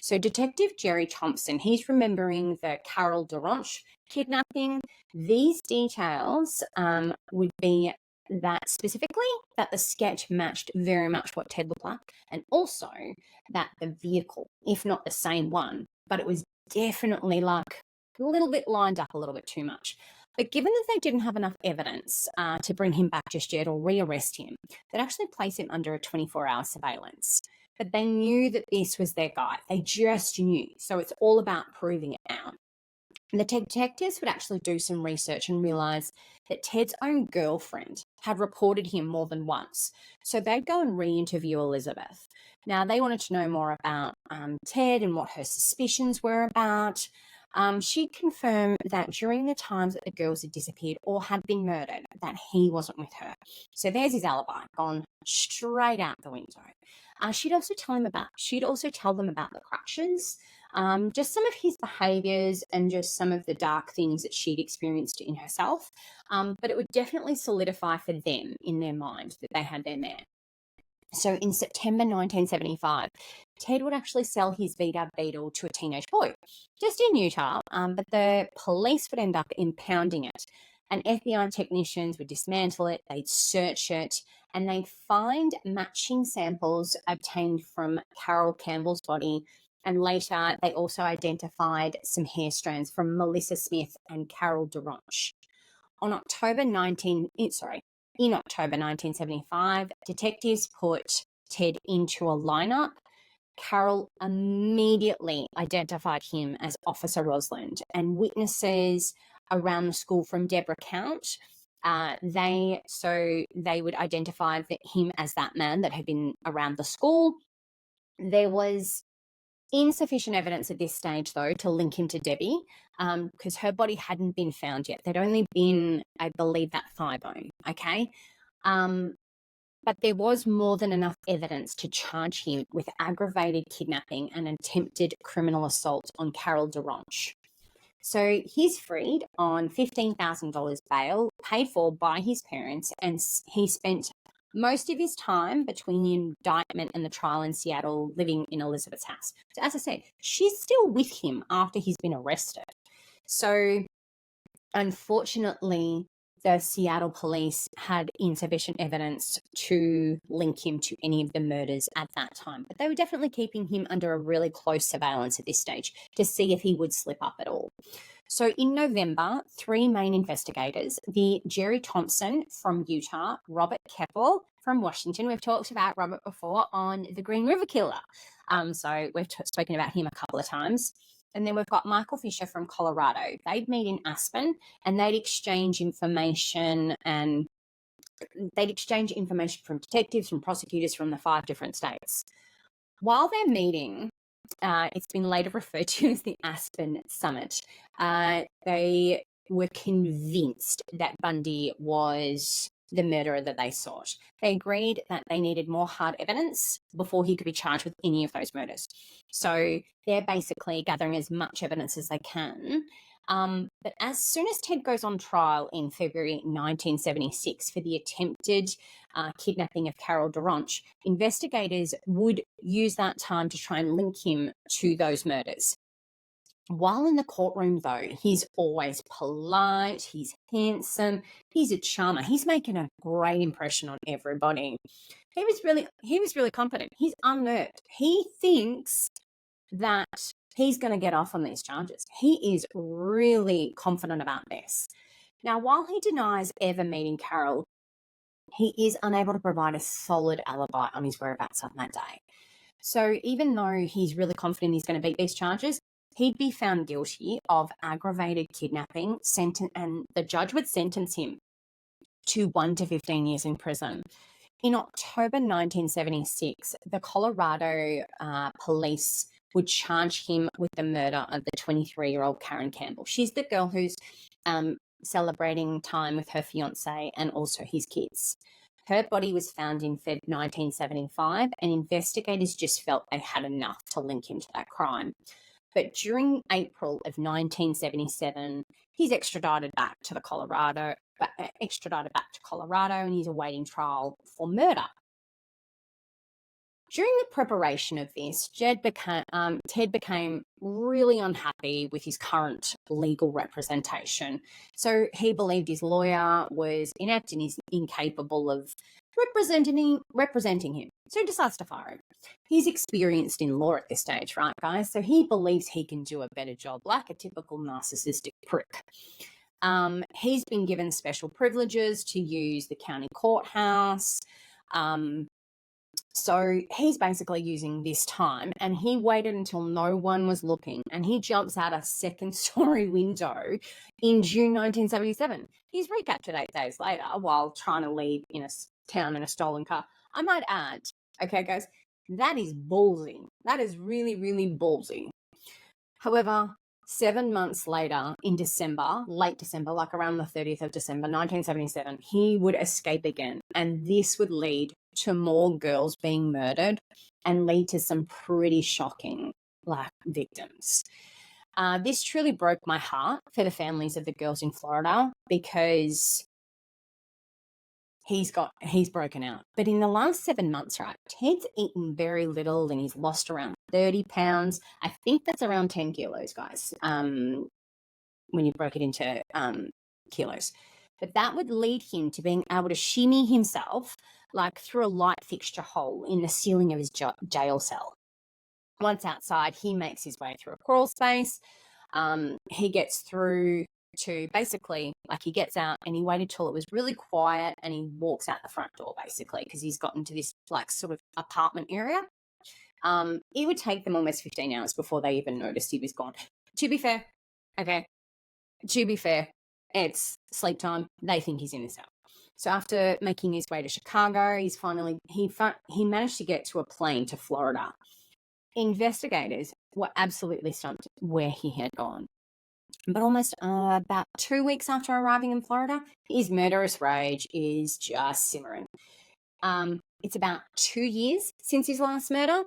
So Detective Jerry Thompson, he's remembering the Carol DaRonch kidnapping. These details would be that specifically that the sketch matched very much what Ted looked like, and also that the vehicle, if not the same one, but it was definitely like a little bit lined up a little bit too much. But given that they didn't have enough evidence to bring him back just yet or rearrest him, they'd actually place him under a 24-hour surveillance. But they knew that this was their guy. They just knew. So it's all about proving it out. The detectives would actually do some research and realize that Ted's own girlfriend had reported him more than once. So they'd go and re-interview Elizabeth. Now, they wanted to know more about Ted and what her suspicions were about. She'd confirmed that during the times that the girls had disappeared or had been murdered, that he wasn't with her. So there's his alibi, gone straight out the window. She'd also tell them about the crutches. just some of his behaviors and just some of the dark things that she'd experienced in herself. But it would definitely solidify for them in their mind that they had their man. So in September 1975, Ted would actually sell his VW Beetle to a teenage boy, just in Utah, but the police would end up impounding it. And FBI technicians would dismantle it, they'd search it, and they'd find matching samples obtained from Carol Campbell's body. And later, they also identified some hair strands from Melissa Smith and Carol DaRonch. In October 1975, detectives put Ted into a lineup. Carol immediately identified him as Officer Rosalind, and witnesses around the school from Deborah Count, they would identify him as that man that had been around the school. There was insufficient evidence at this stage, though, to link him to Debbie, because her body hadn't been found yet. There'd only been, I believe, that thigh bone, okay? But there was more than enough evidence to charge him with aggravated kidnapping and attempted criminal assault on Carol DaRonch. So he's freed on $15,000 bail, paid for by his parents, and he spent most of his time between the indictment and the trial in Seattle living in Elizabeth's house. So as I said, she's still with him after he's been arrested. So unfortunately, the Seattle police had insufficient evidence to link him to any of the murders at that time. But they were definitely keeping him under a really close surveillance at this stage to see if he would slip up at all. So in November, 3 main investigators, the Jerry Thompson from Utah, Robert Keppel from Washington — we've talked about Robert before on the Green River Killer, so we've spoken about him a couple of times. And then we've got Michael Fisher from Colorado. They'd meet in Aspen and they'd exchange information from detectives, from prosecutors from the 5 different states. While they're meeting, it's been later referred to as the Aspen Summit. They were convinced that Bundy was the murderer that they sought. They agreed that they needed more hard evidence before he could be charged with any of those murders. So they're basically gathering as much evidence as they can. But as soon as Ted goes on trial in February 1976 for the attempted kidnapping of Carol DaRonch, investigators would use that time to try and link him to those murders. While in the courtroom, though, he's always polite, he's handsome, he's a charmer, he's making a great impression on everybody. He was really confident. He's unnerved. He thinks that he's going to get off on these charges. He is really confident about this. Now, while he denies ever meeting Carol, he is unable to provide a solid alibi on his whereabouts on that day. So even though he's really confident he's going to beat these charges, he'd be found guilty of aggravated kidnapping, and the judge would sentence him to 1 to 15 years in prison. In October 1976, the Colorado police would charge him with the murder of the 23-year-old Karen Campbell. She's the girl who's celebrating time with her fiancé and also his kids. Her body was found in Feb 1975, and investigators just felt they had enough to link him to that crime. But during April of 1977, he's extradited back to Colorado, and he's awaiting trial for murder. During the preparation of this, Ted became really unhappy with his current legal representation. So he believed his lawyer was inept and he's incapable of representing him. So he decides to fire him. He's experienced in law at this stage, right, guys? So he believes he can do a better job, like a typical narcissistic prick. He's been given special privileges to use the county courthouse. So he's basically using this time, and he waited until no one was looking, and he jumps out a second-story window in June 1977. He's recaptured 8 days later while trying to leave in a town in a stolen car. I might add, okay, guys, that is ballsy. That is really, really ballsy. However, 7 months later, in December, late December, like around the 30th of December, 1977, he would escape again, and this would lead to more girls being murdered and lead to some pretty shocking, like victims. This truly broke my heart for the families of the girls in Florida because he's broken out. But in the last 7 months, right, Ted's eaten very little and he's lost around 30 pounds. I think that's around 10 kilos, guys, when you broke it into kilos. But that would lead him to being able to shimmy himself like through a light fixture hole in the ceiling of his jail cell. Once outside, he makes his way through a crawl space. He gets through to basically, like, he gets out and he waited till it was really quiet and he walks out the front door, basically, because he's gotten to this, like, sort of apartment area. It would take them almost 15 hours before they even noticed he was gone. To be fair, it's sleep time. They think he's in the cell. So after making his way to Chicago, he managed to get to a plane to Florida. Investigators were absolutely stumped where he had gone. But almost about 2 weeks after arriving in Florida, his murderous rage is just simmering. It's about 2 years since his last murder.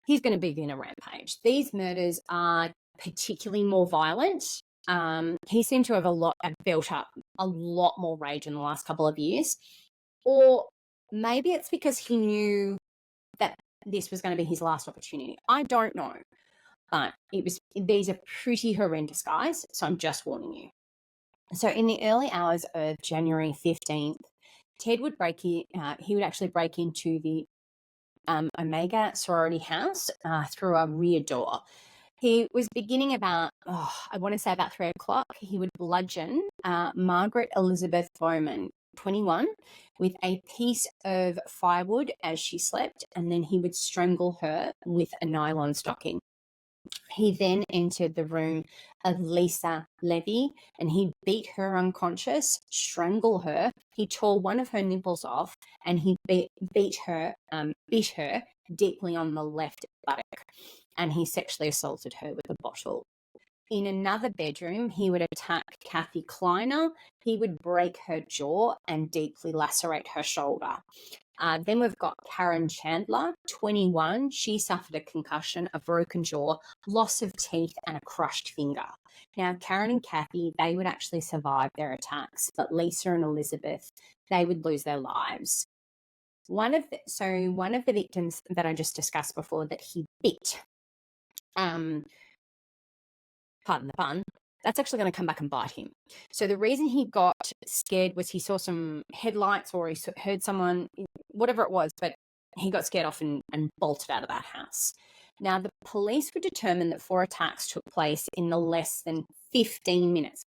He's going to begin a rampage. These murders are particularly more violent. He seemed to have built up a lot more rage in the last couple of years. Or maybe it's because he knew that this was going to be his last opportunity. I don't know. But these are pretty horrendous, guys, so I'm just warning you. So in the early hours of January 15th, Ted would he would actually break into the Omega sorority house through a rear door. He was beginning about 3 o'clock. He would bludgeon Margaret Elizabeth Bowman, 21, with a piece of firewood as she slept, and then he would strangle her with a nylon stocking. He then entered the room of Lisa Levy and he beat her unconscious, strangled her. He tore one of her nipples off and he bit her deeply on the left buttock, and he sexually assaulted her with a bottle. In another bedroom, he would attack Kathy Kleiner. He would break her jaw and deeply lacerate her shoulder. Then we've got Karen Chandler, 21. She suffered a concussion, a broken jaw, loss of teeth, and a crushed finger. Now, Karen and Kathy, they would actually survive their attacks, but Lisa and Elizabeth, they would lose their lives. One of the victims that I just discussed before that he bit, pardon the pun, that's actually going to come back and bite him. So the reason he got scared was he saw some headlights or he heard someone, whatever it was, but he got scared off and bolted out of that house. Now, the police would determine that 4 attacks took place in the less than 15 minutes,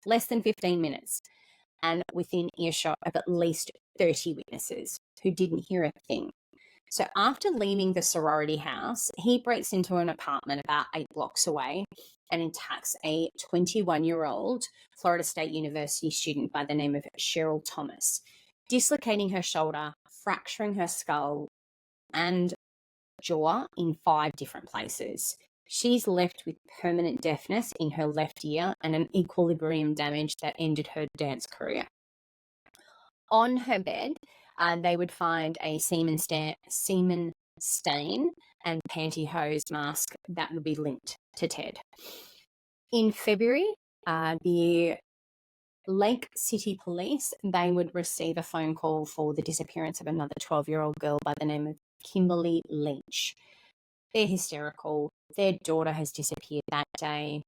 and within earshot of at least 30 witnesses who didn't hear a thing. So after leaving the sorority house, he breaks into an apartment about 8 blocks away and attacks a 21-year-old Florida State University student by the name of Cheryl Thomas, dislocating her shoulder, fracturing her skull and jaw in 5 different places. She's left with permanent deafness in her left ear and an equilibrium damage that ended her dance career. On her bed, they would find a semen stain and pantyhose mask that would be linked to Ted. In February, the Lake City Police, they would receive a phone call for the disappearance of another 12-year-old girl by the name of Kimberly Lynch. They're hysterical. Their daughter has disappeared that day.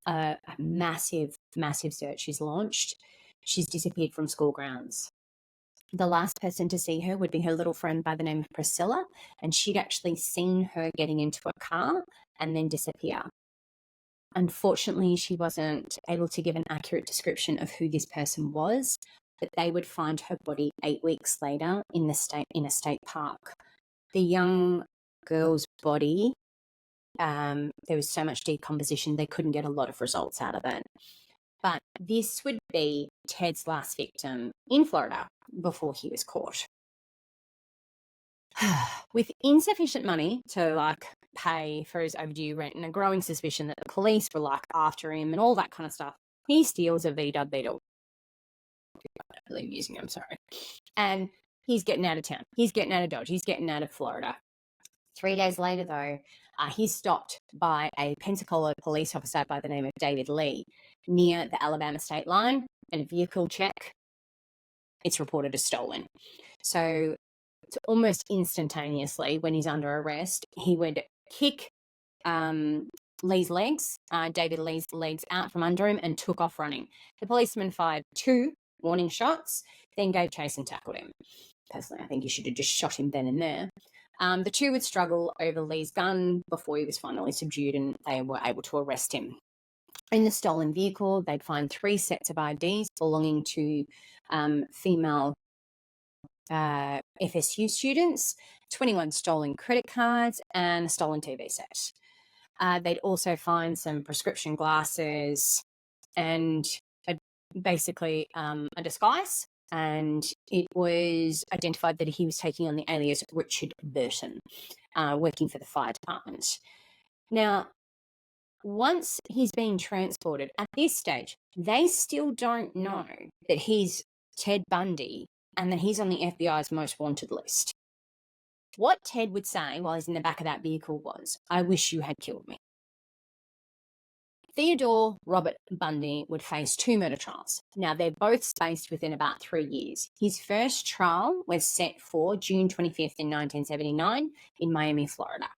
A massive, massive search is launched. She's disappeared from school grounds. The last person to see her would be her little friend by the name of Priscilla, and she'd actually seen her getting into a car and then disappear. Unfortunately, she wasn't able to give an accurate description of who this person was, but they would find her body 8 weeks later in a state park. The young girl's body, there was so much decomposition, they couldn't get a lot of results out of it. But this would be Ted's last victim in Florida before he was caught. With insufficient money to pay for his overdue rent and a growing suspicion that the police were after him and all that kind of stuff, he steals a VW Beetle. I don't believe using it, I'm sorry. And he's getting out of town. He's getting out of Dodge. He's getting out of Florida. 3 days later, though, He's stopped by a Pensacola police officer by the name of David Lee near the Alabama state line, and a vehicle check, it's reported as stolen. So it's almost instantaneously when he's under arrest, he would kick Lee's legs, David Lee's legs out from under him and took off running. The policeman fired 2 warning shots, then gave chase and tackled him. Personally, I think he should have just shot him then and there. The 2 would struggle over Lee's gun before he was finally subdued, and they were able to arrest him. In the stolen vehicle, they'd find 3 sets of IDs belonging to female FSU students, 21 stolen credit cards, and a stolen TV set. They'd also find some prescription glasses and basically a disguise. And it was identified that he was taking on the alias Richard Burton, working for the fire department. Now, once he's been transported, at this stage, they still don't know that he's Ted Bundy and that he's on the FBI's most wanted list. What Ted would say while he's in the back of that vehicle was, "I wish you had killed me." Theodore Robert Bundy would face 2 murder trials. Now, they're both spaced within about 3 years. His first trial was set for June 25th in 1979 in Miami, Florida.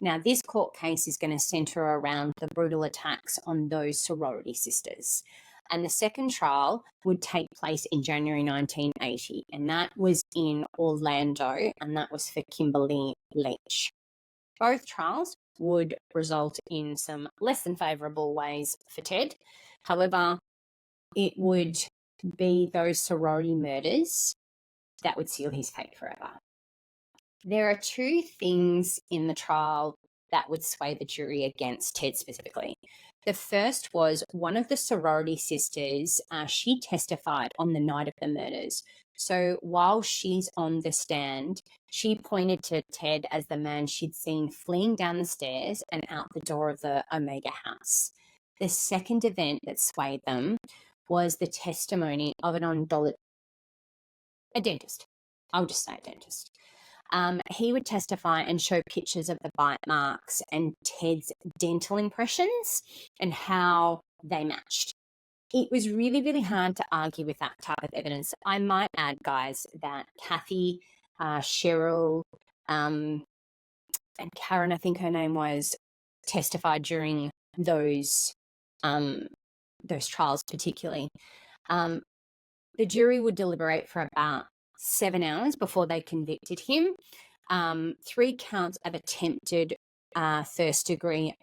Now, this court case is going to centre around the brutal attacks on those sorority sisters. And the second trial would take place in January 1980, and that was in Orlando, and that was for Kimberly Leach. Both trials would result in some less than favourable ways for Ted. However, it would be those sorority murders that would seal his fate forever. There are 2 things in the trial that would sway the jury against Ted specifically. The first was one of the sorority sisters, she testified on the night of the murders. So while she's on the stand, she pointed to Ted as the man she'd seen fleeing down the stairs and out the door of the Omega house. The second event that swayed them was the testimony of a dentist. I'll just say a dentist. He would testify and show pictures of the bite marks and Ted's dental impressions and how they matched. It was really, really hard to argue with that type of evidence. I might add, guys, that Kathy, Cheryl, and Karen, I think her name was, testified during those trials particularly. The jury would deliberate for about 7 hours before they convicted him. 3 counts of attempted first-degree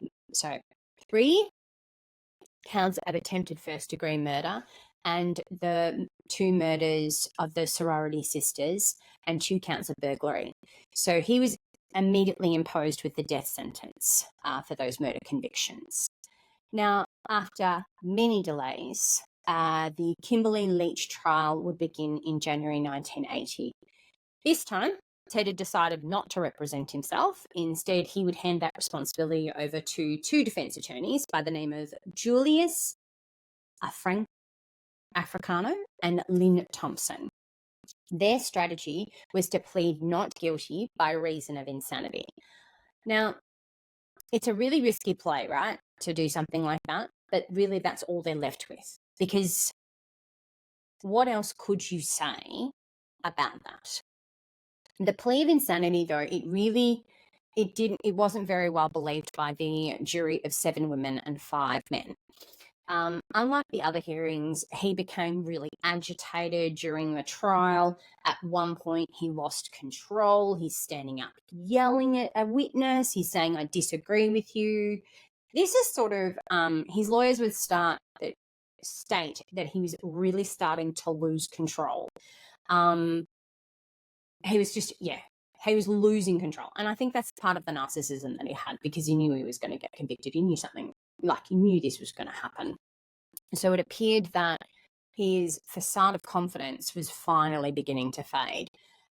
murder, and the 2 murders of the sorority sisters, and 2 counts of burglary. So he was immediately imposed with the death sentence for those murder convictions. Now, after many delays, the Kimberly Leach trial would begin in January 1980. This time, Ted had decided not to represent himself. Instead, he would hand that responsibility over to 2 defense attorneys by the name of Julius Africano and Lynn Thompson. Their strategy was to plead not guilty by reason of insanity. Now, it's a really risky play, right, to do something like that, but really that's all they're left with. Because what else could you say about that? The plea of insanity, though, it wasn't very well believed by the jury of 7 women and 5 men. Unlike the other hearings, he became really agitated during the trial. At one point, he lost control. He's standing up, yelling at a witness. He's saying, "I disagree with you." This is sort of, his lawyers would state that he was really starting to lose control. He was losing control. And I think that's part of the narcissism that he had, because he knew he was going to get convicted. He knew this was going to happen. So it appeared that his facade of confidence was finally beginning to fade.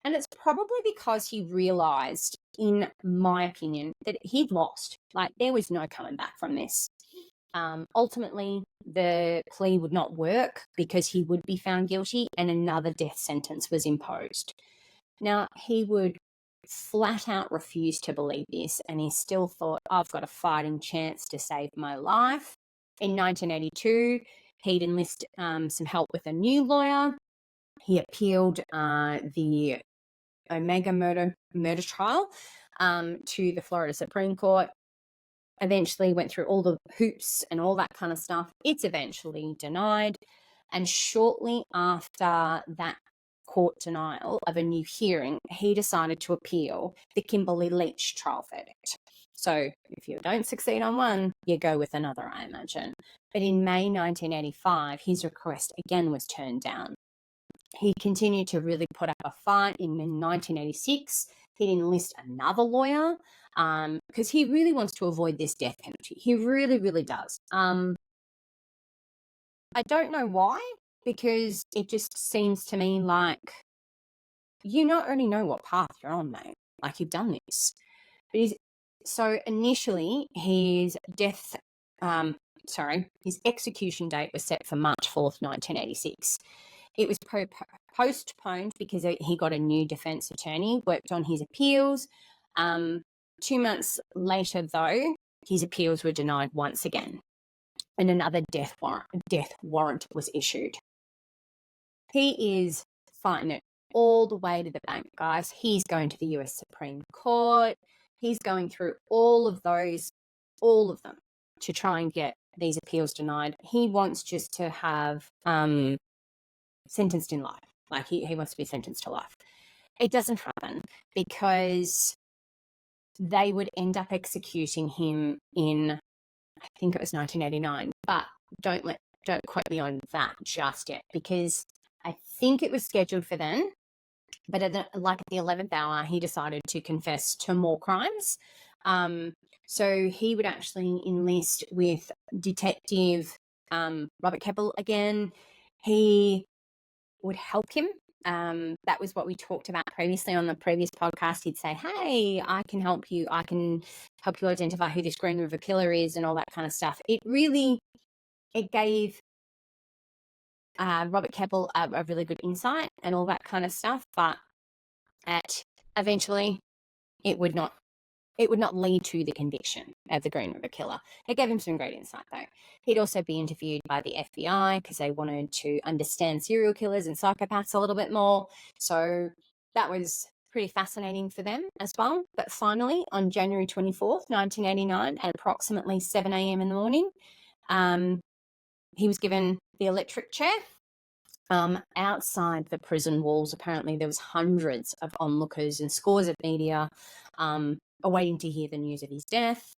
And it's probably because he realized, in my opinion, that he'd lost. There was no coming back from this. Ultimately, the plea would not work because he would be found guilty and another death sentence was imposed. Now, he would flat out refused to believe this, and he still thought, I've got a fighting chance to save my life. In 1982, he'd enlist some help with a new lawyer. He appealed the Omega murder trial to the Florida Supreme Court. Eventually went through all the hoops and all that kind of stuff. It's eventually denied. And shortly after that court denial of a new hearing, he decided to appeal the Kimberly Leach trial verdict. So if you don't succeed on one, you go with another, I imagine. But in May 1985, his request again was turned down. He continued to really put up a fight. In 1986, he'd enlist another lawyer because he really wants to avoid this death penalty. He really, really does. I don't know why, because it just seems to me like you not only know what path you're on, mate. Like, you've done this. But so initially, his execution date was set for March 4th, 1986. It was postponed because he got a new defense attorney, worked on his appeals. 2 months later, though, his appeals were denied once again, and another death warrant was issued. He is fighting it all the way to the bank, guys. He's going to the US Supreme Court. He's going through all of them, to try and get these appeals denied. He wants just to have sentenced in life. Like, he wants to be sentenced to life. It doesn't happen because they would end up executing him in, I think it was 1989, but don't quote me on that just yet, because I think it was scheduled for then, but at the 11th hour, he decided to confess to more crimes. So he would actually enlist with Detective Robert Keppel again. He would help him. That was what we talked about previously on the previous podcast. He'd say, hey, I can help you. I can help you identify who this Green River Killer is and all that kind of stuff. It gave Robert Keppel a really good insight and all that kind of stuff. But eventually it would not lead to the conviction of the Green River Killer. It gave him some great insight, though. He'd also be interviewed by the FBI because they wanted to understand serial killers and psychopaths a little bit more. So that was pretty fascinating for them as well. But finally, on January 24th, 1989, at approximately 7 a.m. in the morning, he was given the electric chair. Outside the prison walls, apparently there was hundreds of onlookers and scores of media awaiting to hear the news of his death.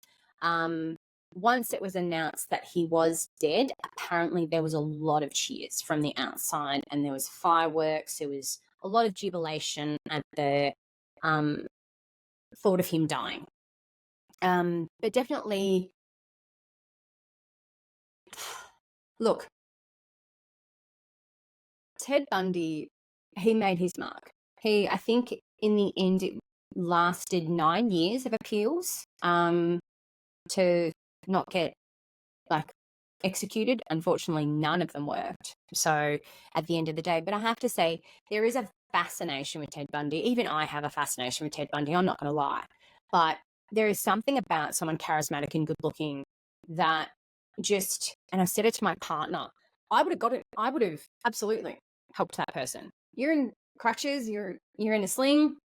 Once it was announced that he was dead, apparently there was a lot of cheers from the outside, and there was fireworks. There was a lot of jubilation at the thought of him dying. But definitely, look, Ted Bundy, he made his mark. I think in the end, it lasted 9 years of appeals to not get executed. Unfortunately, none of them worked. So at the end of the day, but I have to say, there is a fascination with Ted Bundy. Even I have a fascination with Ted Bundy. I'm not going to lie, but there is something about someone charismatic and good looking that just, and I've said it to my partner, I would have absolutely helped that person. You're in crutches, you're in a sling.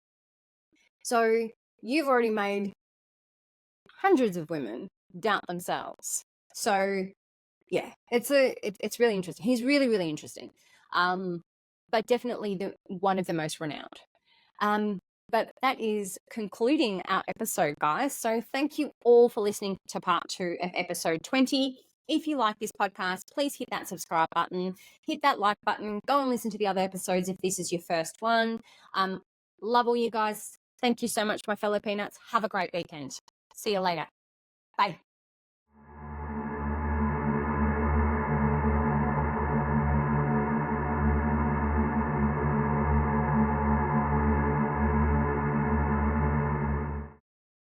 So you've already made hundreds of women doubt themselves. So yeah, it's really interesting. He's really, really interesting. But definitely one of the most renowned. But that is concluding our episode, guys. So thank you all for listening to part 2 of episode 20. If you like this podcast, please hit that subscribe button, hit that like button, go and listen to the other episodes if this is your first one. Love all you guys. Thank you so much, my fellow peanuts. Have a great weekend. See you later. Bye.